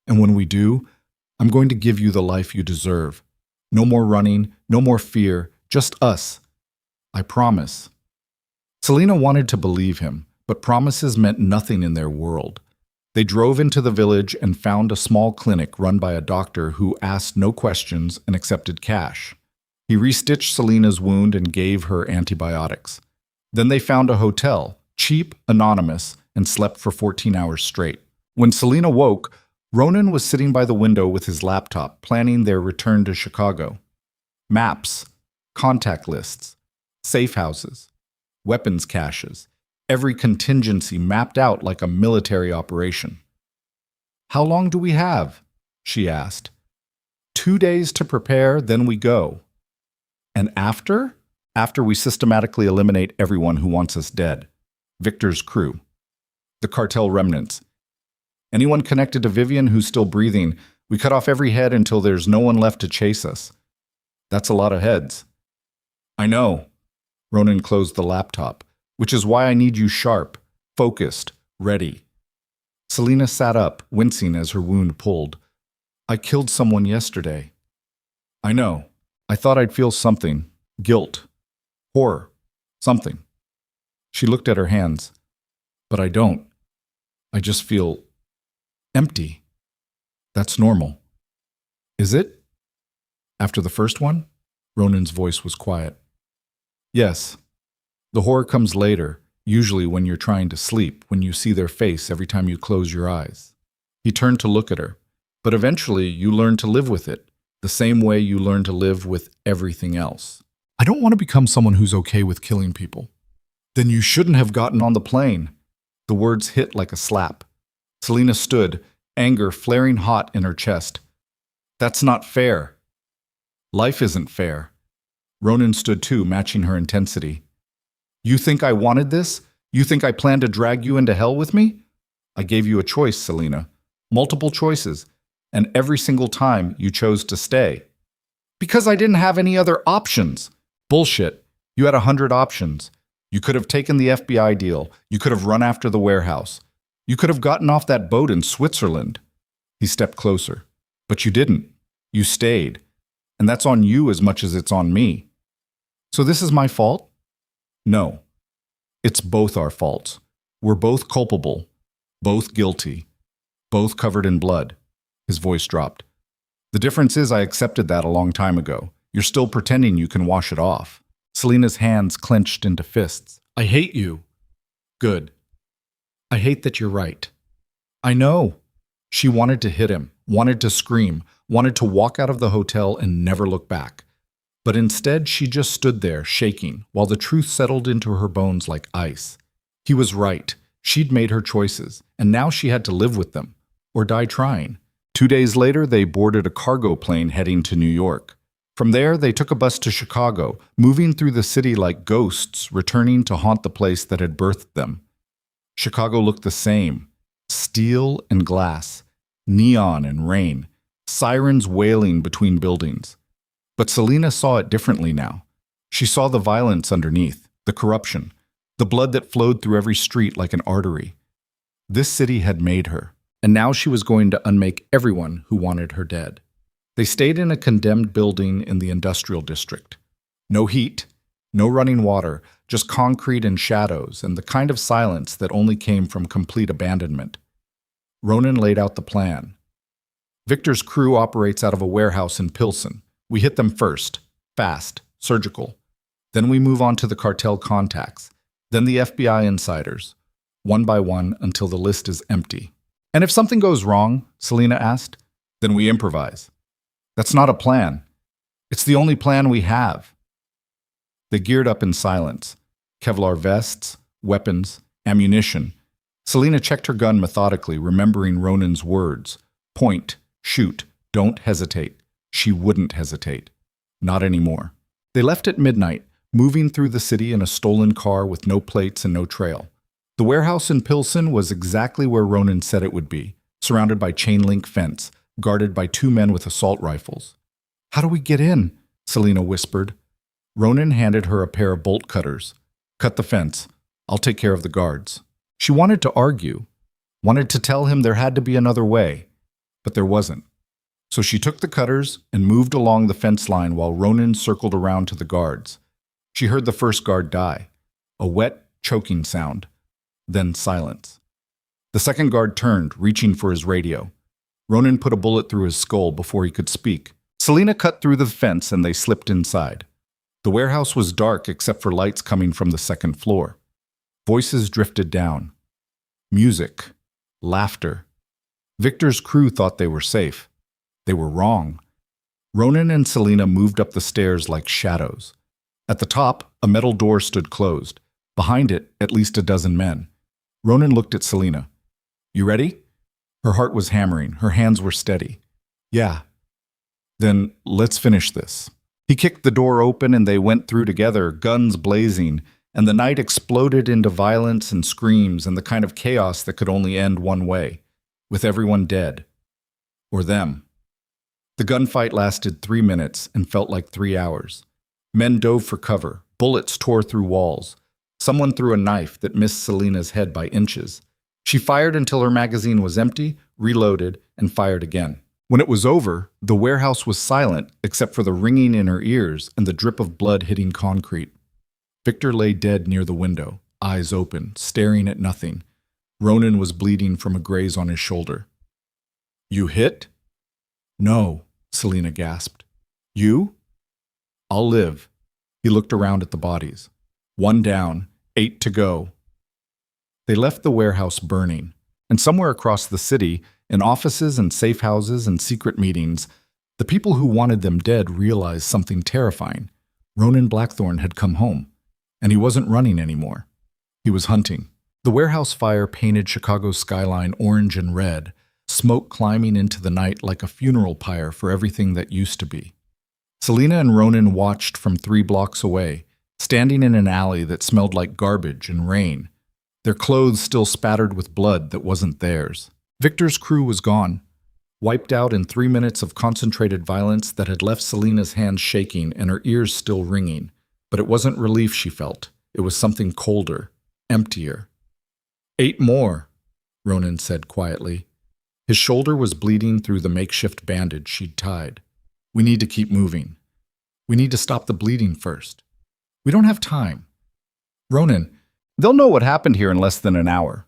"And when we do, I'm going to give you the life you deserve. No more running, no more fear, just us. I promise." Selina wanted to believe him, but promises meant nothing in their world. They drove into the village and found a small clinic run by a doctor who asked no questions and accepted cash. He restitched Selina's wound and gave her antibiotics. Then they found a hotel, cheap, anonymous, and slept for 14 hours straight. When Selina woke, Ronan was sitting by the window with his laptop, planning their return to Chicago. Maps, contact lists, safe houses, weapons caches, every contingency mapped out like a military operation. "How long do we have?" she asked. 2 days to prepare, then we go." "And after?" "After we systematically eliminate everyone who wants us dead. Victor's crew. The cartel remnants. Anyone connected to Vivian who's still breathing, we cut off every head until there's no one left to chase us. That's a lot of heads." "I know." Ronan closed the laptop. "Which is why I need you sharp, focused, ready." Selina sat up, wincing as her wound pulled. "I killed someone yesterday." "I know. I thought I'd feel something. Guilt. Horror. Something." She looked at her hands. "But I don't. I just feel empty. That's normal." "Is it?" "After the first one?" Ronan's voice was quiet. "Yes. The horror comes later, usually when you're trying to sleep, when you see their face every time you close your eyes." He turned to look at her. But eventually, you learn to live with it, the same way you learn to live with everything else. I don't want to become someone who's okay with killing people. Then you shouldn't have gotten on the plane. The words hit like a slap. Selina stood, anger flaring hot in her chest. That's not fair. Life isn't fair. Ronan stood too, matching her intensity. You think I wanted this? You think I planned to drag you into hell with me? I gave you a choice, Selina. Multiple choices. And every single time you chose to stay. Because I didn't have any other options. Bullshit. You had 100 options. You could have taken the FBI deal. You could have run after the warehouse. You could have gotten off that boat in Switzerland. He stepped closer. But you didn't. You stayed. And that's on you as much as it's on me. So this is my fault? No. It's both our faults. We're both culpable. Both guilty. Both covered in blood. His voice dropped. The difference is I accepted that a long time ago. You're still pretending you can wash it off. Selina's hands clenched into fists. I hate you. Good. I hate that you're right. I know. She wanted to hit him, wanted to scream, wanted to walk out of the hotel and never look back. But instead, she just stood there, shaking, while the truth settled into her bones like ice. He was right. She'd made her choices, and now she had to live with them, or die trying. 2 days later, they boarded a cargo plane heading to New York. From there, they took a bus to Chicago, moving through the city like ghosts, returning to haunt the place that had birthed them. Chicago looked the same. Steel and glass, neon and rain, sirens wailing between buildings. But Selina saw it differently now. She saw the violence underneath, the corruption, the blood that flowed through every street like an artery. This city had made her. And now she was going to unmake everyone who wanted her dead. They stayed in a condemned building in the industrial district. No heat, no running water, just concrete and shadows, and the kind of silence that only came from complete abandonment. Ronan laid out the plan. Victor's crew operates out of a warehouse in Pilsen. We hit them first, fast, surgical. Then we move on to the cartel contacts, then the FBI insiders, one by one until the list is empty. And if something goes wrong, Selina asked, then we improvise. That's not a plan. It's the only plan we have. They geared up in silence. Kevlar vests, weapons, ammunition. Selina checked her gun methodically, remembering Ronan's words. Point, shoot, don't hesitate. She wouldn't hesitate. Not anymore. They left at midnight, moving through the city in a stolen car with no plates and no trail. The warehouse in Pilsen was exactly where Ronan said it would be, surrounded by chain-link fence, guarded by 2 men with assault rifles. How do we get in? Selina whispered. Ronan handed her a pair of bolt cutters. Cut the fence. I'll take care of the guards. She wanted to argue, wanted to tell him there had to be another way, but there wasn't. So she took the cutters and moved along the fence line while Ronan circled around to the guards. She heard the first guard die, a wet, choking sound. Then silence. The second guard turned, reaching for his radio. Ronan put a bullet through his skull before he could speak. Selina cut through the fence and they slipped inside. The warehouse was dark except for lights coming from the second floor. Voices drifted down. Music. Laughter. Victor's crew thought they were safe. They were wrong. Ronan and Selina moved up the stairs like shadows. At the top, a metal door stood closed. Behind it, at least a dozen men. Ronan looked at Selina. You ready? Her heart was hammering. Her hands were steady. Yeah. Then let's finish this. He kicked the door open and they went through together, guns blazing, and the night exploded into violence and screams and the kind of chaos that could only end one way, with everyone dead. Or them. The gunfight lasted 3 minutes and felt like 3 hours. Men dove for cover. Bullets tore through walls. Someone threw a knife that missed Selina's head by inches. She fired until her magazine was empty, reloaded, and fired again. When it was over, the warehouse was silent except for the ringing in her ears and the drip of blood hitting concrete. Victor lay dead near the window, eyes open, staring at nothing. Ronan was bleeding from a graze on his shoulder. You hit? No, Selina gasped. You? I'll live. He looked around at the bodies. 1 down, 8 to go. They left the warehouse burning, and somewhere across the city, In offices and safe houses and secret meetings, the people who wanted them dead realized something terrifying. Ronan Blackthorne had come home, and he wasn't running anymore. He was hunting. The warehouse fire painted Chicago's skyline orange and red, smoke climbing into the night like a funeral pyre for everything that used to be. Selina and Ronan watched from 3 blocks away, standing in an alley that smelled like garbage and rain, their clothes still spattered with blood that wasn't theirs. Victor's crew was gone, wiped out in 3 minutes of concentrated violence that had left Selina's hands shaking and her ears still ringing. But it wasn't relief she felt. It was something colder, emptier. 8 more, Ronan said quietly. His shoulder was bleeding through the makeshift bandage she'd tied. We need to keep moving. We need to stop the bleeding first. We don't have time. Ronan, they'll know what happened here in less than an hour.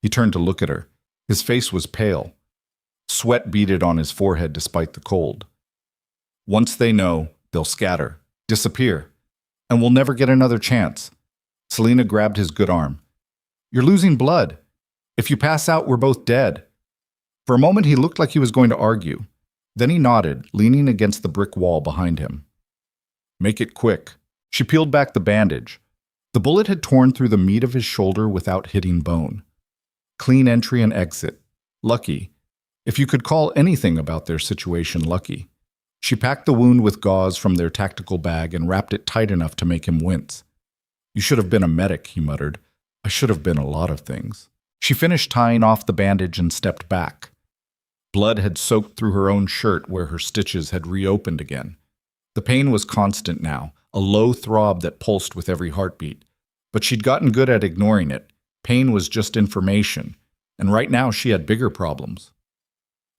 He turned to look at her. His face was pale. Sweat beaded on his forehead despite the cold. Once they know, they'll scatter, disappear, and we'll never get another chance. Selina grabbed his good arm. You're losing blood. If you pass out, we're both dead. For a moment, he looked like he was going to argue. Then he nodded, leaning against the brick wall behind him. Make it quick. She peeled back the bandage. The bullet had torn through the meat of his shoulder without hitting bone. Clean entry and exit. Lucky. If you could call anything about their situation lucky. She packed the wound with gauze from their tactical bag and wrapped it tight enough to make him wince. You should have been a medic, he muttered. I should have been a lot of things. She finished tying off the bandage and stepped back. Blood had soaked through her own shirt where her stitches had reopened again. The pain was constant now, a low throb that pulsed with every heartbeat. But she'd gotten good at ignoring it. Pain was just information, and right now she had bigger problems.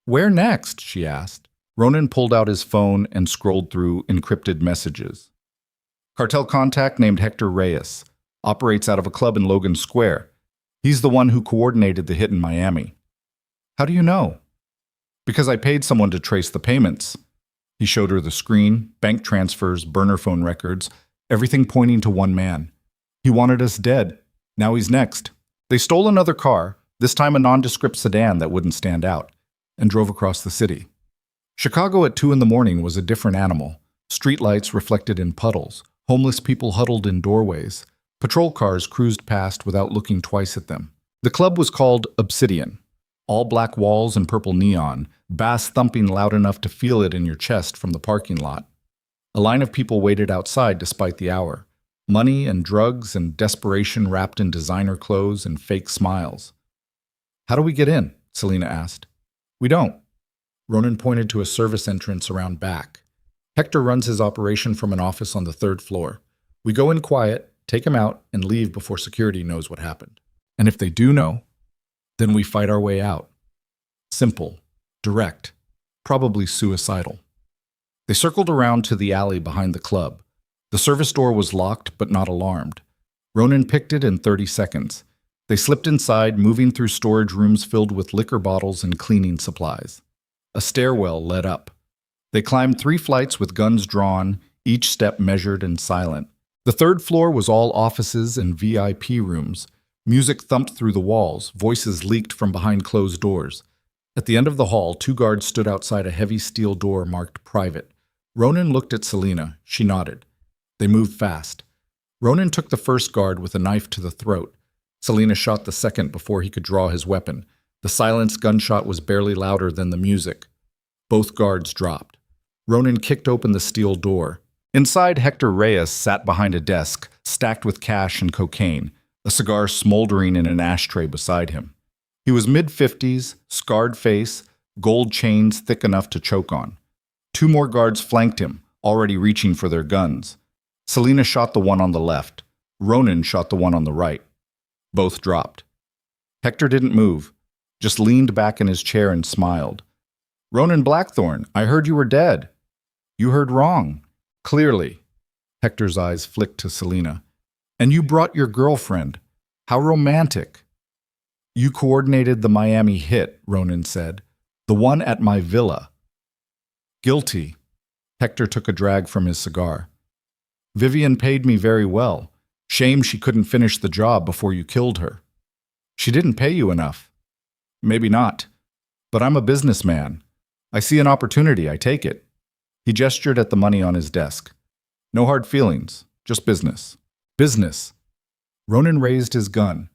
Where next? She asked. Ronan pulled out his phone and scrolled through encrypted messages. Cartel contact named Hector Reyes. Operates out of a club in Logan Square. He's the one who coordinated the hit in Miami. How do you know? Because I paid someone to trace the payments. He showed her the screen, bank transfers, burner phone records, everything pointing to one man. He wanted us dead. Now he's next. They stole another car, this time a nondescript sedan that wouldn't stand out, and drove across the city. Chicago at 2 a.m. was a different animal. Streetlights reflected in puddles. Homeless people huddled in doorways. Patrol cars cruised past without looking twice at them. The club was called Obsidian. All black walls and purple neon, bass thumping loud enough to feel it in your chest from the parking lot. A line of people waited outside despite the hour. Money and drugs and desperation wrapped in designer clothes and fake smiles. How do we get in? Selina asked. We don't. Ronan pointed to a service entrance around back. Hector runs his operation from an office on the 3rd floor. We go in quiet, take him out, and leave before security knows what happened. And if they do know, then we fight our way out. Simple, direct, probably suicidal. They circled around to the alley behind the club. The service door was locked but not alarmed. Ronan picked it in 30 seconds. They slipped inside, moving through storage rooms filled with liquor bottles and cleaning supplies. A stairwell led up. They climbed 3 flights with guns drawn, each step measured and silent. The 3rd floor was all offices and VIP rooms. Music thumped through the walls, voices leaked from behind closed doors. At the end of the hall, 2 guards stood outside a heavy steel door marked private. Ronan looked at Selina. She nodded. They moved fast. Ronan took the first guard with a knife to the throat. Selina shot the second before he could draw his weapon. The silenced gunshot was barely louder than the music. Both guards dropped. Ronan kicked open the steel door. Inside, Hector Reyes sat behind a desk, stacked with cash and cocaine, a cigar smoldering in an ashtray beside him. He was mid-50s, scarred face, gold chains thick enough to choke on. 2 more guards flanked him, already reaching for their guns. Selina shot the one on the left. Ronan shot the one on the right. Both dropped. Hector didn't move, just leaned back in his chair and smiled. Ronan Blackthorne, I heard you were dead. You heard wrong. Clearly. Hector's eyes flicked to Selina. And you brought your girlfriend. How romantic. You coordinated the Miami hit, Ronan said. The one at my villa. Guilty. Hector took a drag from his cigar. Vivian paid me very well. Shame she couldn't finish the job before you killed her. She didn't pay you enough. Maybe not. But I'm a businessman. I see an opportunity, I take it. He gestured at the money on his desk. No hard feelings, just business. Business. Ronan raised his gun.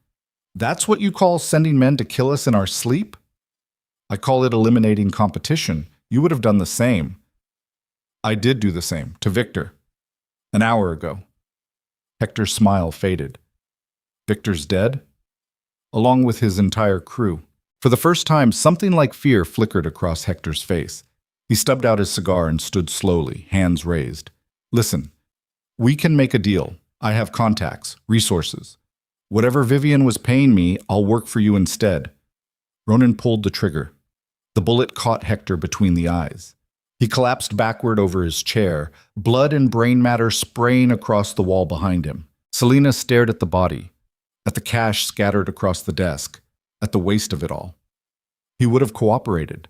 That's what you call sending men to kill us in our sleep? I call it eliminating competition. You would have done the same. I did do the same, to Victor. An hour ago. Hector's smile faded. Victor's dead? Along with his entire crew. For the first time, something like fear flickered across Hector's face. He stubbed out his cigar and stood slowly, hands raised. Listen, we can make a deal. I have contacts, resources. Whatever Vivian was paying me, I'll work for you instead. Ronan pulled the trigger. The bullet caught Hector between the eyes. He collapsed backward over his chair, blood and brain matter spraying across the wall behind him. Selina stared at the body, at the cash scattered across the desk, at the waste of it all. He would have cooperated.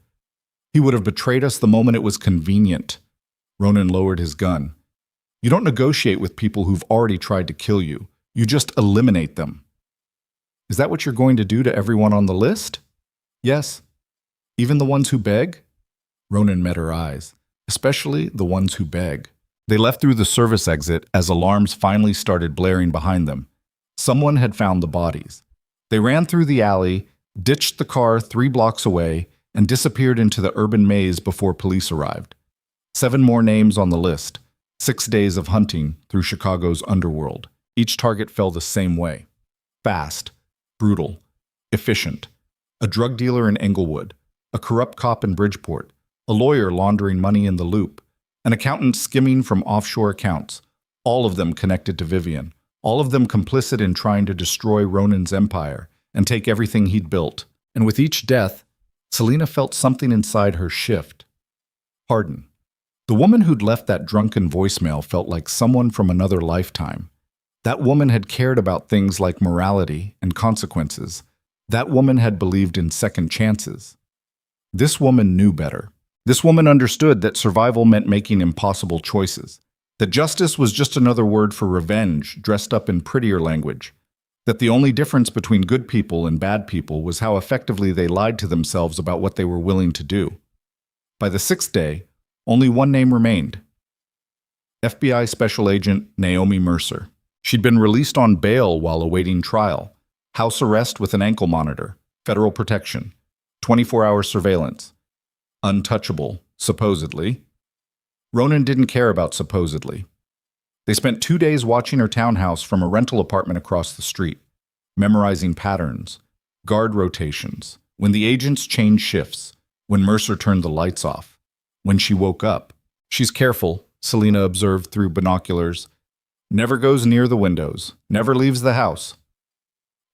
He would have betrayed us the moment it was convenient. Ronan lowered his gun. You don't negotiate with people who've already tried to kill you. You just eliminate them. Is that what you're going to do to everyone on the list? Yes. Even the ones who beg? Ronan met her eyes, especially the ones who beg. They left through the service exit as alarms finally started blaring behind them. Someone had found the bodies. They ran through the alley, ditched the car 3 blocks away, and disappeared into the urban maze before police arrived. 7 more names on the list. 6 days of hunting through Chicago's underworld. Each target fell the same way. Fast, brutal, efficient. A drug dealer in Englewood, a corrupt cop in Bridgeport, a lawyer laundering money in the Loop, an accountant skimming from offshore accounts, all of them connected to Vivian, all of them complicit in trying to destroy Ronan's empire and take everything he'd built. And with each death, Selina felt something inside her shift. Harden. The woman who'd left that drunken voicemail felt like someone from another lifetime. That woman had cared about things like morality and consequences. That woman had believed in second chances. This woman knew better. This woman understood that survival meant making impossible choices. That justice was just another word for revenge, dressed up in prettier language. That the only difference between good people and bad people was how effectively they lied to themselves about what they were willing to do. By the 6th day, only one name remained. FBI Special Agent Naomi Mercer. She'd been released on bail while awaiting trial. House arrest with an ankle monitor. Federal protection. 24-hour surveillance. Untouchable, supposedly. Ronan didn't care about supposedly. They spent 2 days watching her townhouse from a rental apartment across the street, memorizing patterns, guard rotations, when the agents changed shifts, when Mercer turned the lights off, when she woke up. She's careful, Selina observed through binoculars. Never goes near the windows, never leaves the house.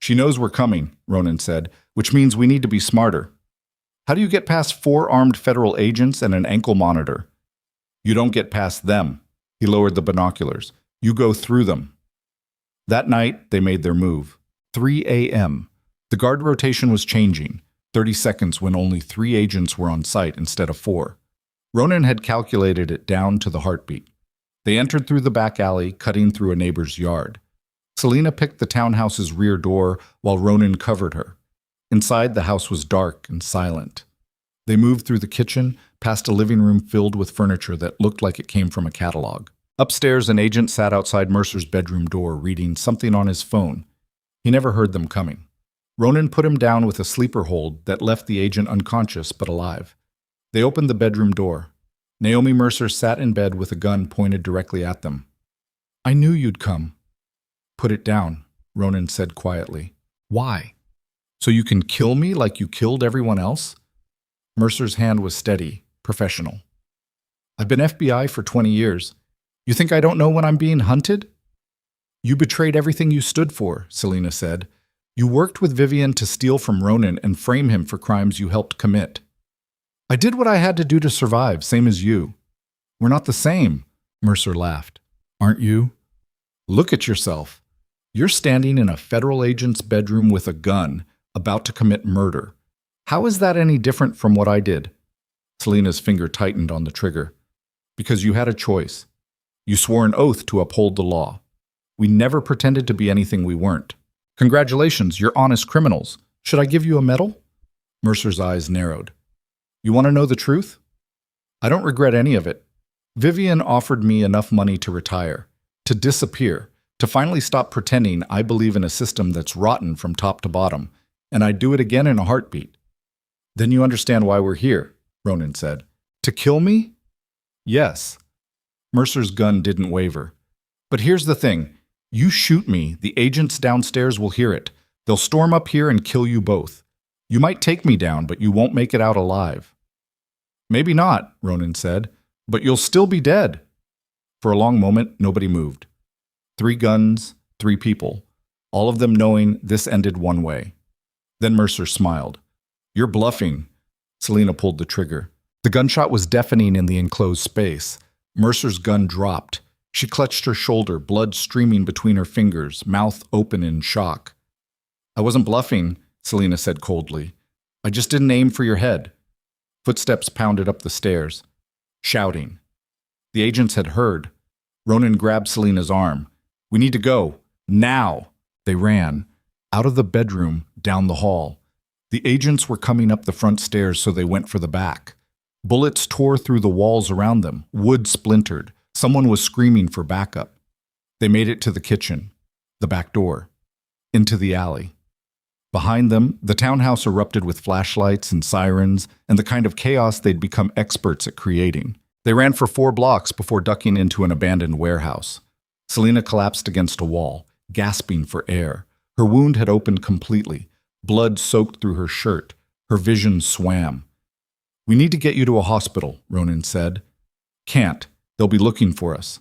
She knows we're coming, Ronan said, which means we need to be smarter. How do you get past 4 armed federal agents and an ankle monitor? You don't get past them. He lowered the binoculars. You go through them. That night, they made their move. 3 a.m. The guard rotation was changing. 30 seconds when only 3 agents were on site instead of 4. Ronan had calculated it down to the heartbeat. They entered through the back alley, cutting through a neighbor's yard. Selina picked the townhouse's rear door while Ronan covered her. Inside, the house was dark and silent. They moved through the kitchen, past a living room filled with furniture that looked like it came from a catalog. Upstairs, an agent sat outside Mercer's bedroom door, reading something on his phone. He never heard them coming. Ronan put him down with a sleeper hold that left the agent unconscious but alive. They opened the bedroom door. Naomi Mercer sat in bed with a gun pointed directly at them. I knew you'd come. Put it down, Ronan said quietly. Why? So you can kill me like you killed everyone else? Mercer's hand was steady, professional. I've been FBI for 20 years. You think I don't know when I'm being hunted? You betrayed everything you stood for, Selina said. You worked with Vivian to steal from Ronan and frame him for crimes you helped commit. I did what I had to do to survive, same as you. We're not the same, Mercer laughed. Aren't you? Look at yourself. You're standing in a federal agent's bedroom with a gun, about to commit murder. How is that any different from what I did? Selina's finger tightened on the trigger. Because you had a choice. You swore an oath to uphold the law. We never pretended to be anything we weren't. Congratulations, you're honest criminals. Should I give you a medal? Mercer's eyes narrowed. You want to know the truth? I don't regret any of it. Vivian offered me enough money to retire, to disappear, to finally stop pretending I believe in a system that's rotten from top to bottom, and I'd do it again in a heartbeat. Then you understand why we're here, Ronan said. To kill me? Yes. Mercer's gun didn't waver. But here's the thing. You shoot me, the agents downstairs will hear it. They'll storm up here and kill you both. You might take me down, but you won't make it out alive. Maybe not, Ronan said, but you'll still be dead. For a long moment, nobody moved. 3 guns, 3 people, all of them knowing this ended one way. Then Mercer smiled. You're bluffing. Selina pulled the trigger. The gunshot was deafening in the enclosed space. Mercer's gun dropped. She clutched her shoulder, blood streaming between her fingers, mouth open in shock. I wasn't bluffing, Selina said coldly. I just didn't aim for your head. Footsteps pounded up the stairs, shouting. The agents had heard. Ronan grabbed Selina's arm. We need to go. Now! They ran. Out of the bedroom, down the hall. The agents were coming up the front stairs, so they went for the back. Bullets tore through the walls around them. Wood splintered. Someone was screaming for backup. They made it to the kitchen, the back door, into the alley. Behind them, the townhouse erupted with flashlights and sirens and the kind of chaos they'd become experts at creating. They ran for 4 blocks before ducking into an abandoned warehouse. Selina collapsed against a wall, gasping for air. Her wound had opened completely. Blood soaked through her shirt. Her vision swam. We need to get you to a hospital, Ronan said. Can't. They'll be looking for us.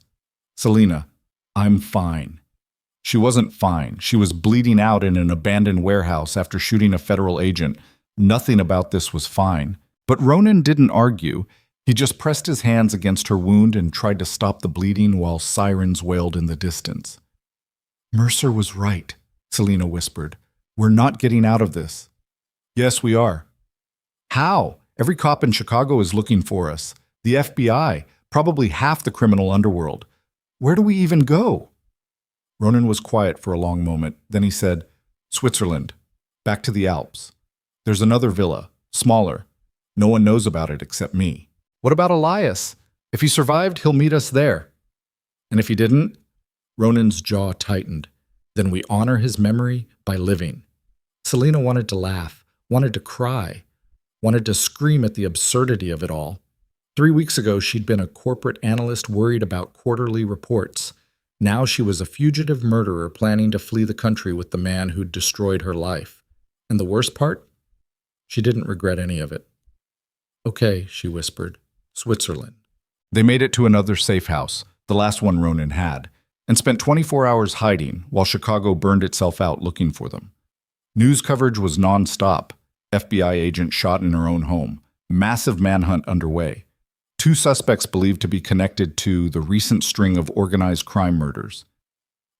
Selina, I'm fine. She wasn't fine. She was bleeding out in an abandoned warehouse after shooting a federal agent. Nothing about this was fine. But Ronan didn't argue. He just pressed his hands against her wound and tried to stop the bleeding while sirens wailed in the distance. Mercer was right, Selina whispered. We're not getting out of this. Yes, we are. How? Every cop in Chicago is looking for us. The FBI, probably half the criminal underworld. Where do we even go? Ronan was quiet for a long moment. Then he said, Switzerland, back to the Alps. There's another villa, smaller. No one knows about it except me. What about Elias? If he survived, he'll meet us there. And if he didn't? Ronan's jaw tightened. Then we honor his memory by living. Selina wanted to laugh, wanted to cry, wanted to scream at the absurdity of it all. 3 weeks ago, she'd been a corporate analyst worried about quarterly reports. Now she was a fugitive murderer planning to flee the country with the man who'd destroyed her life. And the worst part? She didn't regret any of it. Okay, she whispered. Switzerland. They made it to another safe house, the last one Ronan had, and spent 24 hours hiding while Chicago burned itself out looking for them. News coverage was non-stop. FBI agent shot in her own home. Massive manhunt underway. 2 suspects believed to be connected to the recent string of organized crime murders.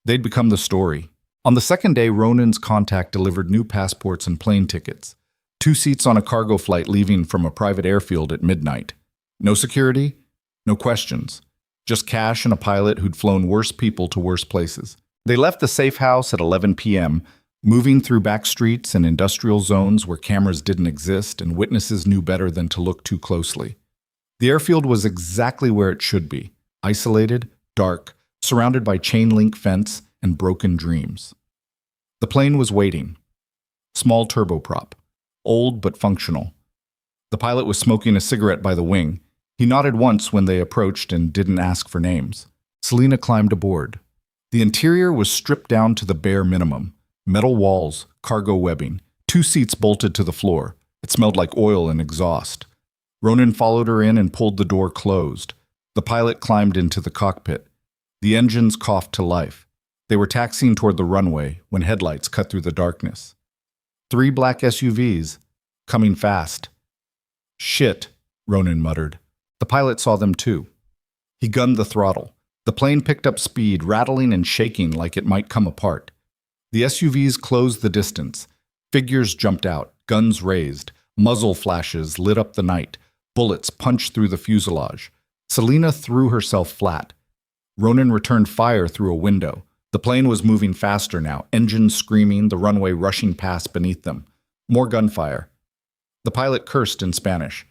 They'd become the story. On the second day, Ronan's contact delivered new passports and plane tickets. 2 seats on a cargo flight leaving from a private airfield at midnight. No security, no questions. Just cash and a pilot who'd flown worse people to worse places. They left the safe house at 11 p.m., moving through back streets and industrial zones where cameras didn't exist and witnesses knew better than to look too closely. The airfield was exactly where it should be, isolated, dark, surrounded by chain-link fence and broken dreams. The plane was waiting. Small turboprop, old but functional. The pilot was smoking a cigarette by the wing. He nodded once when they approached and didn't ask for names. Selina climbed aboard. The interior was stripped down to the bare minimum. Metal walls, cargo webbing, 2 seats bolted to the floor. It smelled like oil and exhaust. Ronan followed her in and pulled the door closed. The pilot climbed into the cockpit. The engines coughed to life. They were taxiing toward the runway when headlights cut through the darkness. 3 black SUVs, coming fast. Shit, Ronan muttered. The pilot saw them too. He gunned the throttle. The plane picked up speed, rattling and shaking like it might come apart. The SUVs closed the distance. Figures jumped out, guns raised. Muzzle flashes lit up the night. Bullets punched through the fuselage. Selina threw herself flat. Ronan returned fire through a window. The plane was moving faster now, engines screaming, the runway rushing past beneath them. More gunfire. The pilot cursed in Spanish.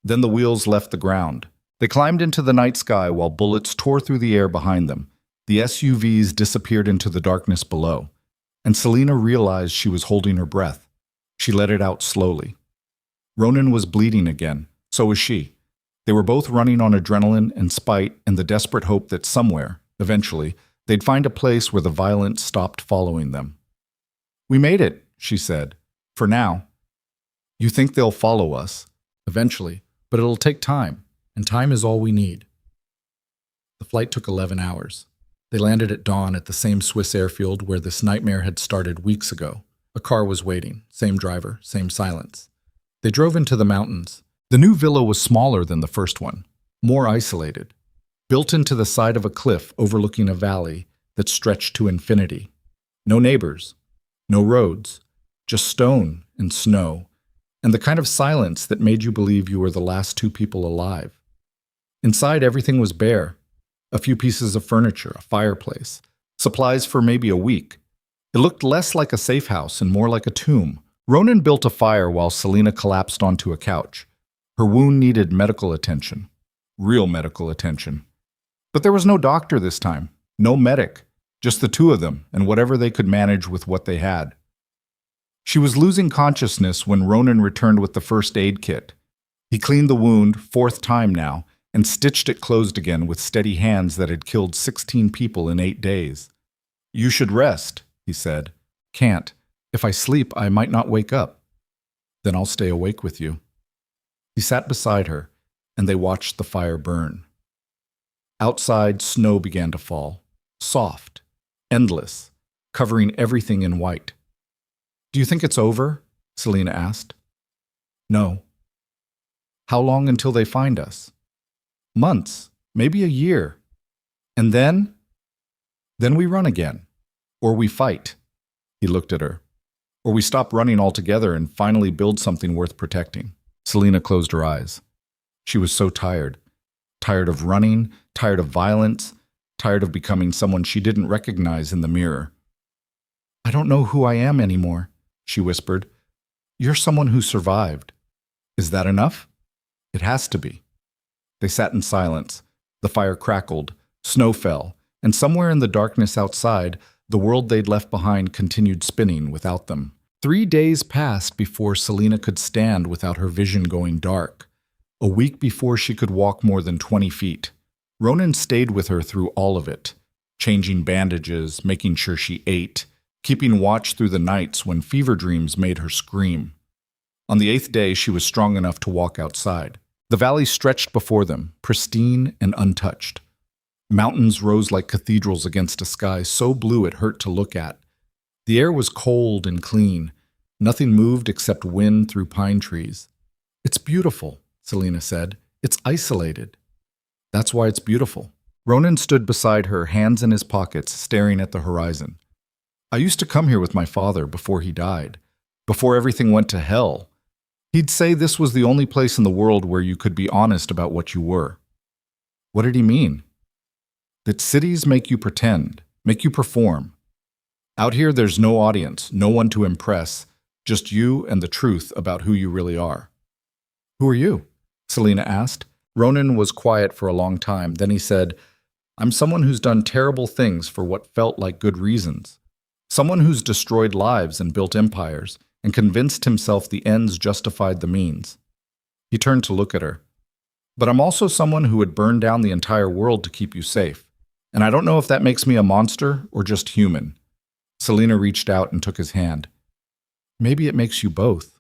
Then the wheels left the ground. They climbed into the night sky while bullets tore through the air behind them. The SUVs disappeared into the darkness below, and Selina realized she was holding her breath. She let it out slowly. Ronan was bleeding again. So was she. They were both running on adrenaline and spite and the desperate hope that somewhere, eventually, they'd find a place where the violence stopped following them. "We made it," she said. "For now. You think they'll follow us, eventually, but it'll take time, and time is all we need." The flight took 11 hours. They landed at dawn at the same Swiss airfield where this nightmare had started weeks ago. A car was waiting, same driver, same silence. They drove into the mountains. The new villa was smaller than the first one, more isolated, built into the side of a cliff overlooking a valley that stretched to infinity. No neighbors, no roads, just stone and snow, and the kind of silence that made you believe you were the last two people alive. Inside, everything was bare. A few pieces of furniture, a fireplace, supplies for maybe a week. It looked less like a safe house and more like a tomb. Ronan built a fire while Selina collapsed onto a couch. Her wound needed medical attention. Real medical attention. But there was no doctor this time. No medic. Just the two of them and whatever they could manage with what they had. She was losing consciousness when Ronan returned with the first aid kit. He cleaned the wound, fourth time now, and stitched it closed again with steady hands that had killed 16 people in 8 days. "You should rest," he said. "Can't. If I sleep, I might not wake up." "Then I'll stay awake with you." He sat beside her, and they watched the fire burn. Outside, snow began to fall. Soft. Endless. Covering everything in white. "Do you think it's over?" Selina asked. "No." "How long until they find us?" "Months. Maybe a year. And then?" "Then we run again. Or we fight." He looked at her. "Or we stop running altogether and finally build something worth protecting." Selina closed her eyes. She was so tired. Tired of running, tired of violence, tired of becoming someone she didn't recognize in the mirror. "I don't know who I am anymore," she whispered. "You're someone who survived. Is that enough?" "It has to be." They sat in silence. The fire crackled, snow fell, and somewhere in the darkness outside, the world they'd left behind continued spinning without them. 3 days passed before Selina could stand without her vision going dark. A week before she could walk more than 20 feet. Ronan stayed with her through all of it, changing bandages, making sure she ate, keeping watch through the nights when fever dreams made her scream. On the 8th day, she was strong enough to walk outside. The valley stretched before them, pristine and untouched. Mountains rose like cathedrals against a sky so blue it hurt to look at. The air was cold and clean. Nothing moved except wind through pine trees. "It's beautiful," Selina said. "It's isolated." "That's why it's beautiful." Ronan stood beside her, hands in his pockets, staring at the horizon. "I used to come here with my father before he died, before everything went to hell. He'd say this was the only place in the world where you could be honest about what you were." "What did he mean?" "That cities make you pretend, make you perform. Out here there's no audience, no one to impress, just you and the truth about who you really are." "Who are you?" Selina asked. Ronan was quiet for a long time. Then he said, "I'm someone who's done terrible things for what felt like good reasons. Someone who's destroyed lives and built empires and convinced himself the ends justified the means." He turned to look at her. "But I'm also someone who would burn down the entire world to keep you safe. And I don't know if that makes me a monster or just human." Selina reached out and took his hand. "Maybe it makes you both."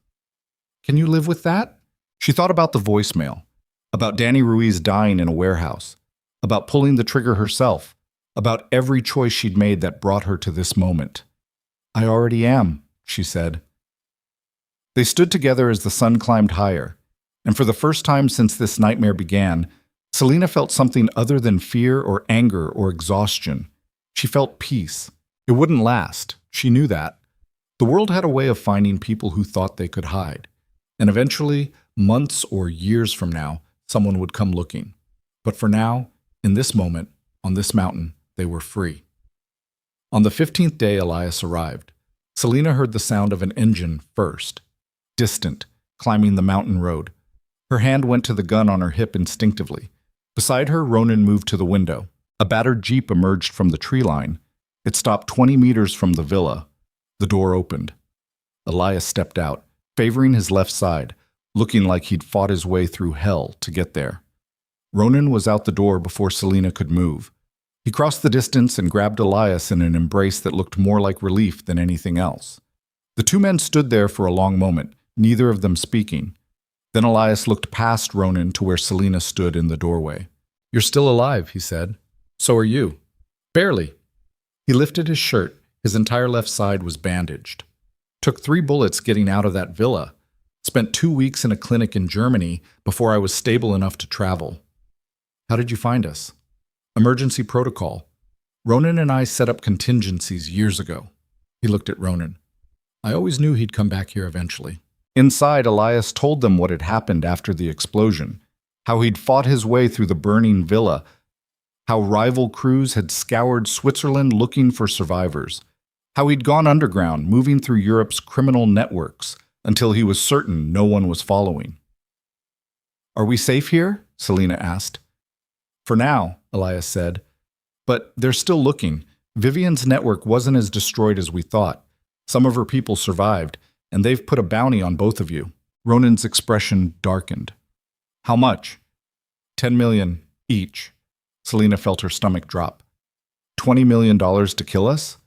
"Can you live with that?" She thought about the voicemail, about Danny Ruiz dying in a warehouse, about pulling the trigger herself, about every choice she'd made that brought her to this moment. "I already am," she said. They stood together as the sun climbed higher, and for the first time since this nightmare began, Selina felt something other than fear or anger or exhaustion. She felt peace. It wouldn't last. She knew that. The world had a way of finding people who thought they could hide. And eventually, months or years from now, someone would come looking. But for now, in this moment, on this mountain, they were free. On the 15th day, Elias arrived. Selina heard the sound of an engine first. Distant, climbing the mountain road. Her hand went to the gun on her hip instinctively. Beside her, Ronan moved to the window. A battered jeep emerged from the tree line. It stopped 20 meters from the villa. The door opened. Elias stepped out, favoring his left side, looking like he'd fought his way through hell to get there. Ronan was out the door before Selina could move. He crossed the distance and grabbed Elias in an embrace that looked more like relief than anything else. The two men stood there for a long moment, neither of them speaking. Then Elias looked past Ronan to where Selina stood in the doorway. "You're still alive," he said. "So are you." "Barely." He lifted his shirt. His entire left side was bandaged. "Took 3 bullets getting out of that villa. Spent 2 weeks in a clinic in Germany before I was stable enough to travel." "How did you find us?" "Emergency protocol. Ronan and I set up contingencies years ago." He looked at Ronan. "I always knew he'd come back here eventually." Inside, Elias told them what had happened after the explosion, how he'd fought his way through the burning villa, how rival crews had scoured Switzerland looking for survivors, how he'd gone underground, moving through Europe's criminal networks until he was certain no one was following. "Are we safe here?" Selina asked. "For now," Elias said. "But they're still looking. Vivian's network wasn't as destroyed as we thought. Some of her people survived, and they've put a bounty on both of you." Ronan's expression darkened. "How much?" 10 million each." Selina felt her stomach drop. $20 million to kill us?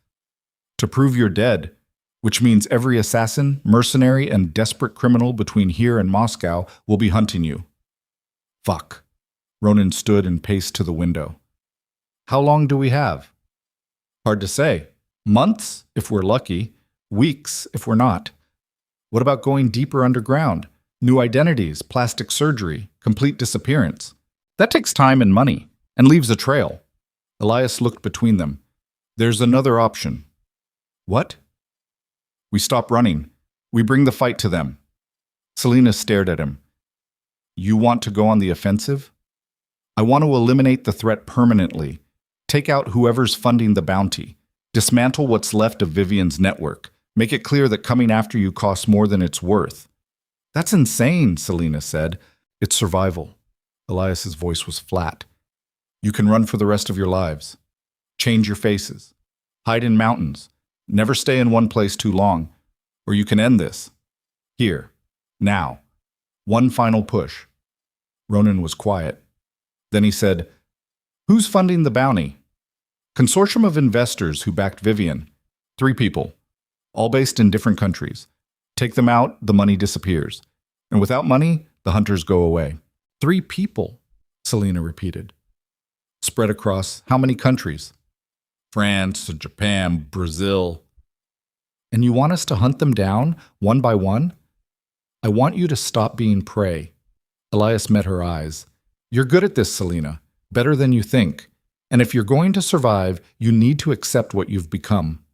To prove you're dead, which means every assassin, mercenary, and desperate criminal between here and Moscow will be hunting you. Fuck. Ronan stood and paced to the window. "How long do we have?" "Hard to say. Months, if we're lucky. Weeks, if we're not. What about going deeper underground? New identities, plastic surgery, complete disappearance. That takes time and money, and leaves a trail." Elias looked between them. "There's another option." "What?" "We stop running. We bring the fight to them." Selina stared at him. "You want to go on the offensive?" "I want to eliminate the threat permanently. Take out whoever's funding the bounty. Dismantle what's left of Vivian's network. Make it clear that coming after you costs more than it's worth." "That's insane," Selina said. "It's survival." Elias's voice was flat. "You can run for the rest of your lives. Change your faces. Hide in mountains. Never stay in one place too long. Or you can end this. Here. Now. One final push." Ronan was quiet. Then he said, "Who's funding the bounty?" "Consortium of investors who backed Vivian. 3 people. All based in different countries. Take them out, the money disappears. And without money, the hunters go away." 3 people, Selina repeated. "Spread across how many countries?" "France, Japan, Brazil." "And you want us to hunt them down, one by one?" "I want you to stop being prey." Elias met her eyes. "You're good at this, Selina. Better than you think. And if you're going to survive, you need to accept what you've become."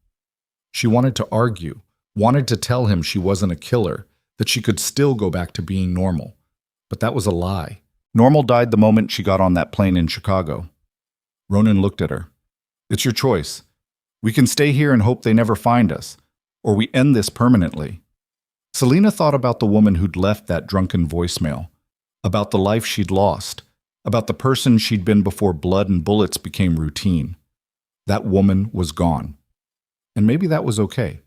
She wanted to argue, wanted to tell him she wasn't a killer, that she could still go back to being normal. But that was a lie. Normal died the moment she got on that plane in Chicago. Ronan looked at her. "It's your choice. We can stay here and hope they never find us, or we end this permanently." Selina thought about the woman who'd left that drunken voicemail, about the life she'd lost, about the person she'd been before blood and bullets became routine. That woman was gone. And maybe that was okay.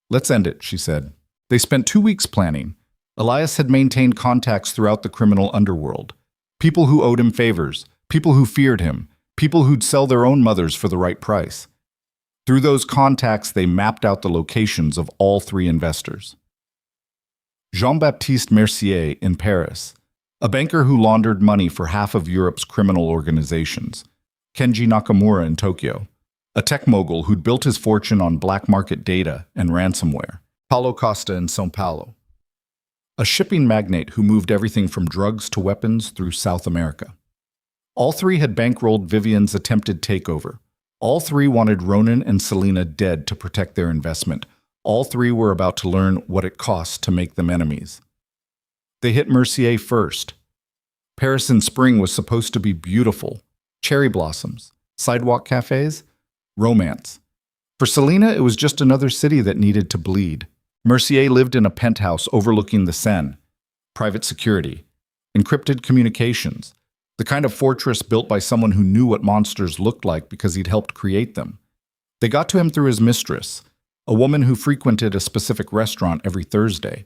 "Let's end it," she said. They spent 2 weeks planning. Elias had maintained contacts throughout the criminal underworld. People who owed him favors, people who feared him, people who'd sell their own mothers for the right price. Through those contacts, they mapped out the locations of all 3 investors. Jean-Baptiste Mercier in Paris, a banker who laundered money for half of Europe's criminal organizations. Kenji Nakamura in Tokyo, a tech mogul who'd built his fortune on black market data and ransomware. Paulo Costa in São Paulo, a shipping magnate who moved everything from drugs to weapons through South America. All 3 had bankrolled Vivian's attempted takeover. All 3 wanted Ronan and Selina dead to protect their investment. All 3 were about to learn what it costs to make them enemies. They hit Mercier first. Paris in spring was supposed to be beautiful. Cherry blossoms, sidewalk cafes, romance. For Selina, it was just another city that needed to bleed. Mercier lived in a penthouse overlooking the Seine. private security, encrypted communications, the kind of fortress built by someone who knew what monsters looked like because he'd helped create them. They got to him through his mistress, a woman who frequented a specific restaurant every Thursday.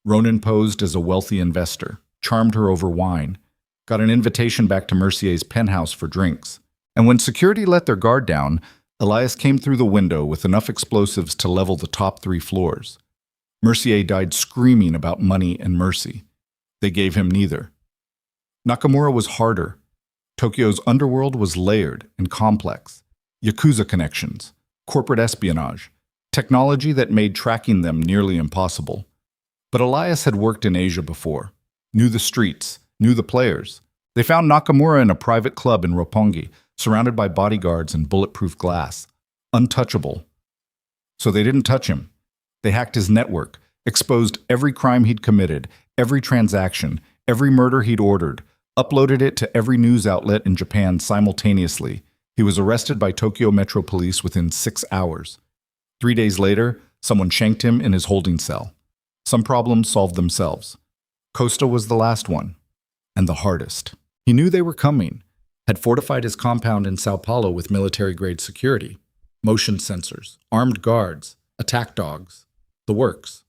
Ronan posed as a wealthy investor, charmed her over wine, got an invitation back to Mercier's penthouse for drinks. And when security let their guard down, Elias came through the window with enough explosives to level the top 3 floors. Mercier died screaming about money and mercy. They gave him neither. Nakamura was harder. Tokyo's underworld was layered and complex. Yakuza connections, corporate espionage, technology that made tracking them nearly impossible. But Elias had worked in Asia before, knew the streets, knew the players. They found Nakamura in a private club in Roppongi, surrounded by bodyguards and bulletproof glass, untouchable. So they didn't touch him. They hacked his network, exposed every crime he'd committed, every transaction, every murder he'd ordered, uploaded it to every news outlet in Japan simultaneously. He was arrested by Tokyo Metro Police within 6 hours. 3 days later, someone shanked him in his holding cell. Some problems solved themselves. Costa was the last one, and the hardest. He knew they were coming, had fortified his compound in Sao Paulo with military-grade security, motion sensors, armed guards, attack dogs, the works.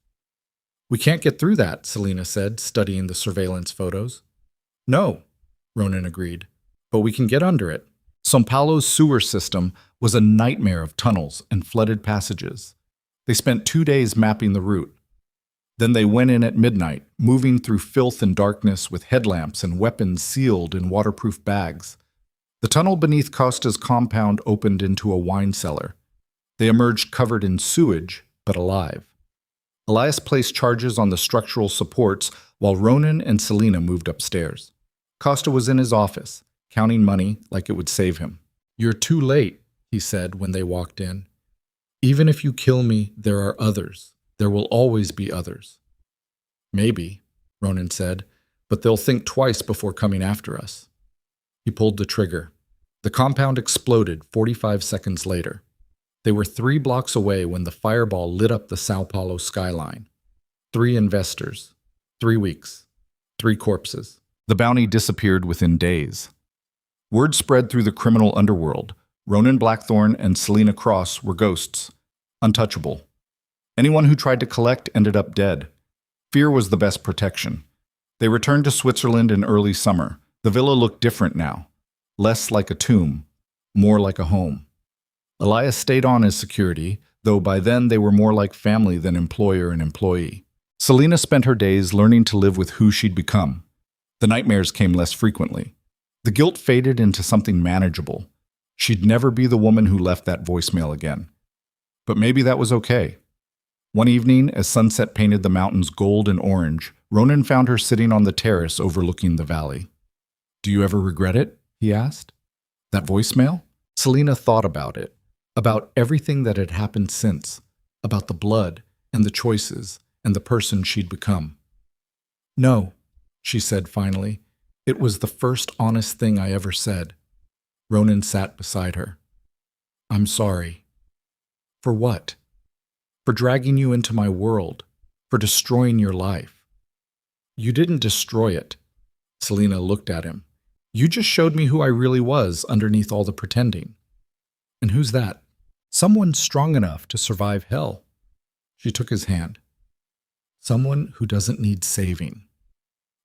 "We can't get through that," Selina said, studying the surveillance photos. "No," Ronan agreed, "but we can get under it." Sao Paulo's sewer system was a nightmare of tunnels and flooded passages. They spent 2 days mapping the route. Then they went in at midnight, moving through filth and darkness with headlamps and weapons sealed in waterproof bags. The tunnel beneath Costa's compound opened into a wine cellar. They emerged covered in sewage, but alive. Elias placed charges on the structural supports while Ronan and Selina moved upstairs. Costa was in his office, counting money like it would save him. "You're too late," he said when they walked in. "Even if you kill me, there are others. There will always be others." "Maybe," Ronan said, "but they'll think twice before coming after us." He pulled the trigger. The compound exploded 45 seconds later. They were 3 blocks away when the fireball lit up the Sao Paulo skyline. 3 investors, 3 weeks, 3 corpses. The bounty disappeared within days. Word spread through the criminal underworld. Ronan Blackthorne and Selina Cross were ghosts, untouchable. Anyone who tried to collect ended up dead. Fear was the best protection. They returned to Switzerland in early summer. The villa looked different now. Less like a tomb, more like a home. Elias stayed on as security, though by then they were more like family than employer and employee. Selina spent her days learning to live with who she'd become. The nightmares came less frequently. The guilt faded into something manageable. She'd never be the woman who left that voicemail again. But maybe that was okay. One evening, as sunset painted the mountains gold and orange, Ronan found her sitting on the terrace overlooking the valley. "Do you ever regret it?" he asked. "That voicemail?" Selina thought about it, about everything that had happened since, about the blood and the choices and the person she'd become. "No," she said finally. "It was the first honest thing I ever said." Ronan sat beside her. "I'm sorry." "For what?" "For dragging you into my world, for destroying your life." "You didn't destroy it." Selina looked at him. "You just showed me who I really was underneath all the pretending." "And who's that?" "Someone strong enough to survive hell." She took his hand. "Someone who doesn't need saving."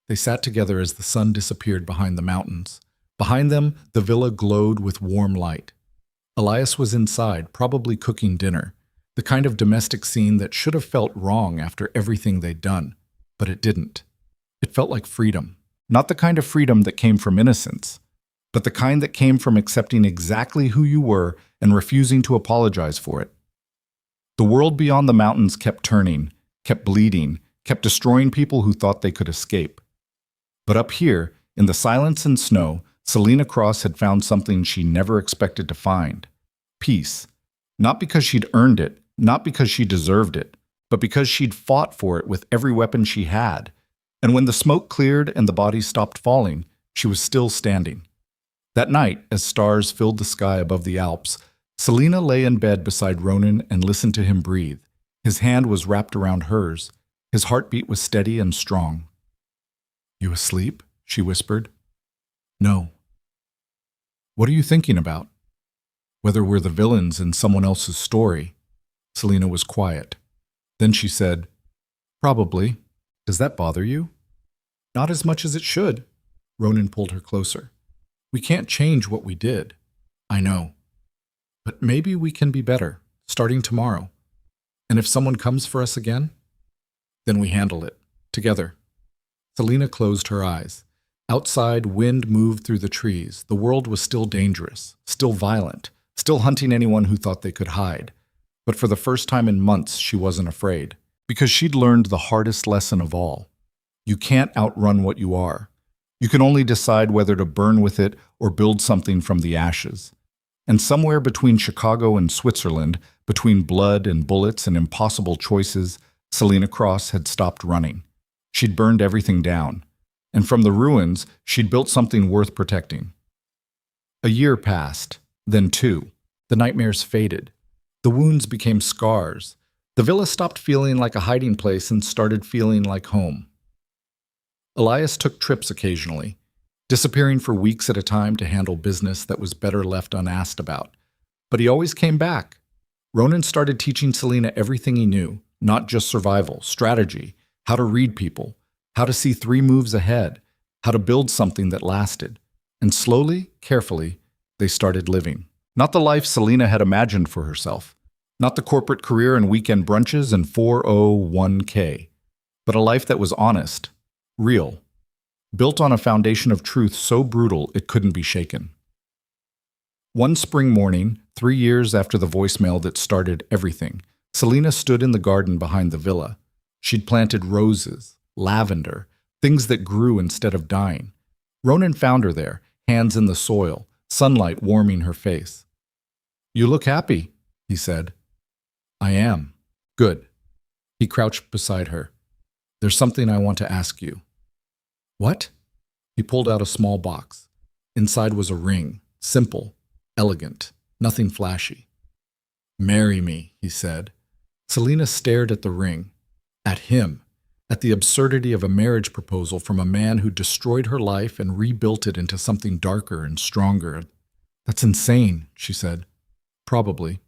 They sat together as the sun disappeared behind the mountains. Behind them, the villa glowed with warm light. Elias was inside, probably cooking dinner, the kind of domestic scene that should have felt wrong after everything they'd done, but it didn't. It felt like freedom. Not the kind of freedom that came from innocence, but the kind that came from accepting exactly who you were and refusing to apologize for it. The world beyond the mountains kept turning, kept bleeding, kept destroying people who thought they could escape. But up here, in the silence and snow, Selina Cross had found something she never expected to find. Peace. Not because she'd earned it, not because she deserved it, but because she'd fought for it with every weapon she had. And when the smoke cleared and the bodies stopped falling, she was still standing. That night, as stars filled the sky above the Alps, Selina lay in bed beside Ronan and listened to him breathe. His hand was wrapped around hers. His heartbeat was steady and strong. You asleep? She whispered. No. What are you thinking about? Whether we're the villains in someone else's story. Selina was quiet. Then she said, Probably. Does that bother you? Not as much as it should. Ronan pulled her closer. We can't change what we did. I know. But maybe we can be better, starting tomorrow. And if someone comes for us again, then we handle it, together. Selina closed her eyes. Outside, wind moved through the trees. The world was still dangerous, still violent, still hunting anyone who thought they could hide. But for the first time in months, she wasn't afraid. Because she'd learned the hardest lesson of all. You can't outrun what you are. You can only decide whether to burn with it or build something from the ashes. And somewhere between Chicago and Switzerland, between blood and bullets and impossible choices, Selina Cross had stopped running. She'd burned everything down. And from the ruins, she'd built something worth protecting. A year passed, then 2. The nightmares faded. The wounds became scars. The villa stopped feeling like a hiding place and started feeling like home. Elias took trips occasionally, disappearing for weeks at a time to handle business that was better left unasked about. But he always came back. Ronan started teaching Selina everything he knew, not just survival, strategy, how to read people, how to see 3 moves ahead, how to build something that lasted. And slowly, carefully, they started living. Not the life Selina had imagined for herself. Not the corporate career and weekend brunches and 401k, but a life that was honest, real, built on a foundation of truth so brutal it couldn't be shaken. One spring morning, 3 years after the voicemail that started everything, Selina stood in the garden behind the villa. She'd planted roses, lavender, things that grew instead of dying. Ronan found her there, hands in the soil, sunlight warming her face. You look happy, he said. I am. Good. He crouched beside her. There's something I want to ask you. What? He pulled out a small box. Inside was a ring, simple, elegant, nothing flashy. Marry me, he said. Selina stared at the ring, at him, at the absurdity of a marriage proposal from a man who destroyed her life and rebuilt it into something darker and stronger. That's insane, she said. Probably.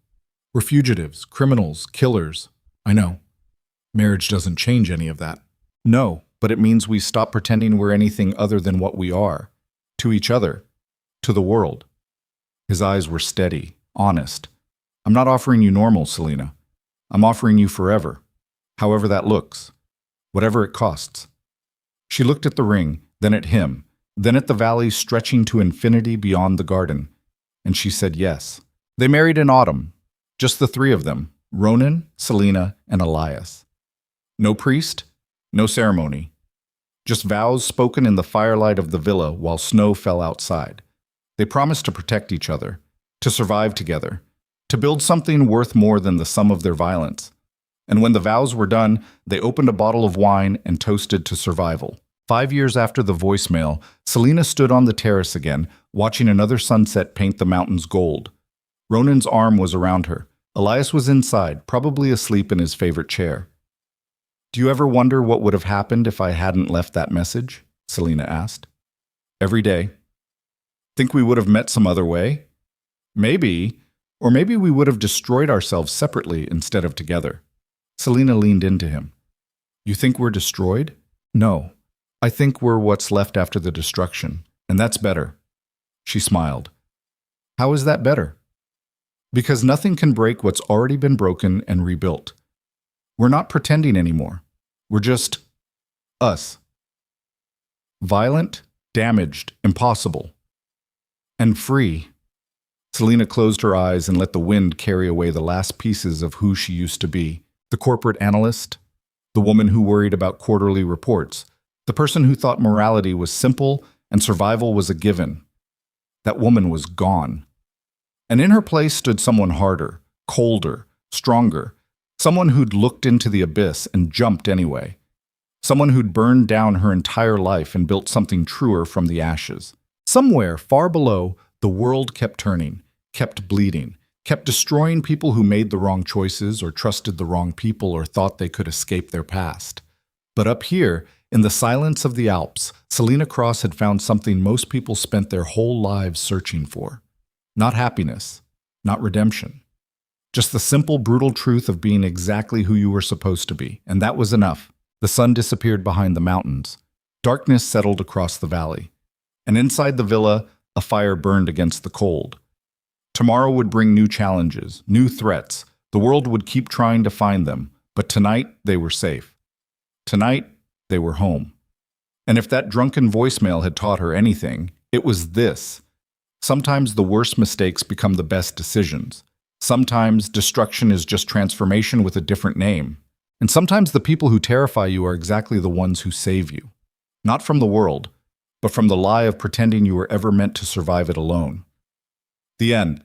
We're fugitives, criminals, killers. I know. Marriage doesn't change any of that. No, but it means we stop pretending we're anything other than what we are. To each other. To the world. His eyes were steady, honest. I'm not offering you normal, Selina. I'm offering you forever. However that looks. Whatever it costs. She looked at the ring, then at him, then at the valley stretching to infinity beyond the garden. And she said yes. They married in autumn. Just the 3 of them, Ronan, Selina, and Elias. No priest, no ceremony. Just vows spoken in the firelight of the villa while snow fell outside. They promised to protect each other, to survive together, to build something worth more than the sum of their violence. And when the vows were done, they opened a bottle of wine and toasted to survival. 5 years after the voicemail, Selina stood on the terrace again, watching another sunset paint the mountains gold. Ronan's arm was around her. Elias was inside, probably asleep in his favorite chair. Do you ever wonder what would have happened if I hadn't left that message? Selina asked. Every day. Think we would have met some other way? Maybe. Or maybe we would have destroyed ourselves separately instead of together. Selina leaned into him. You think we're destroyed? No. I think we're what's left after the destruction, and that's better. She smiled. How is that better? Because nothing can break what's already been broken and rebuilt. We're not pretending anymore. We're just us. Violent, damaged, impossible. And free. Selina closed her eyes and let the wind carry away the last pieces of who she used to be. The corporate analyst, the woman who worried about quarterly reports, the person who thought morality was simple and survival was a given. That woman was gone. And in her place stood someone harder, colder, stronger, someone who'd looked into the abyss and jumped anyway, someone who'd burned down her entire life and built something truer from the ashes. Somewhere far below, the world kept turning, kept bleeding, kept destroying people who made the wrong choices or trusted the wrong people or thought they could escape their past. But up here, in the silence of the Alps, Selina Cross had found something most people spent their whole lives searching for. Not happiness, not redemption. Just the simple, brutal truth of being exactly who you were supposed to be, and that was enough. The sun disappeared behind the mountains. Darkness settled across the valley. And inside the villa, a fire burned against the cold. Tomorrow would bring new challenges, new threats. The world would keep trying to find them, but tonight they were safe. Tonight, they were home. And if that drunken voicemail had taught her anything, it was this. Sometimes the worst mistakes become the best decisions. Sometimes destruction is just transformation with a different name. And sometimes the people who terrify you are exactly the ones who save you. Not from the world, but from the lie of pretending you were ever meant to survive it alone. The end.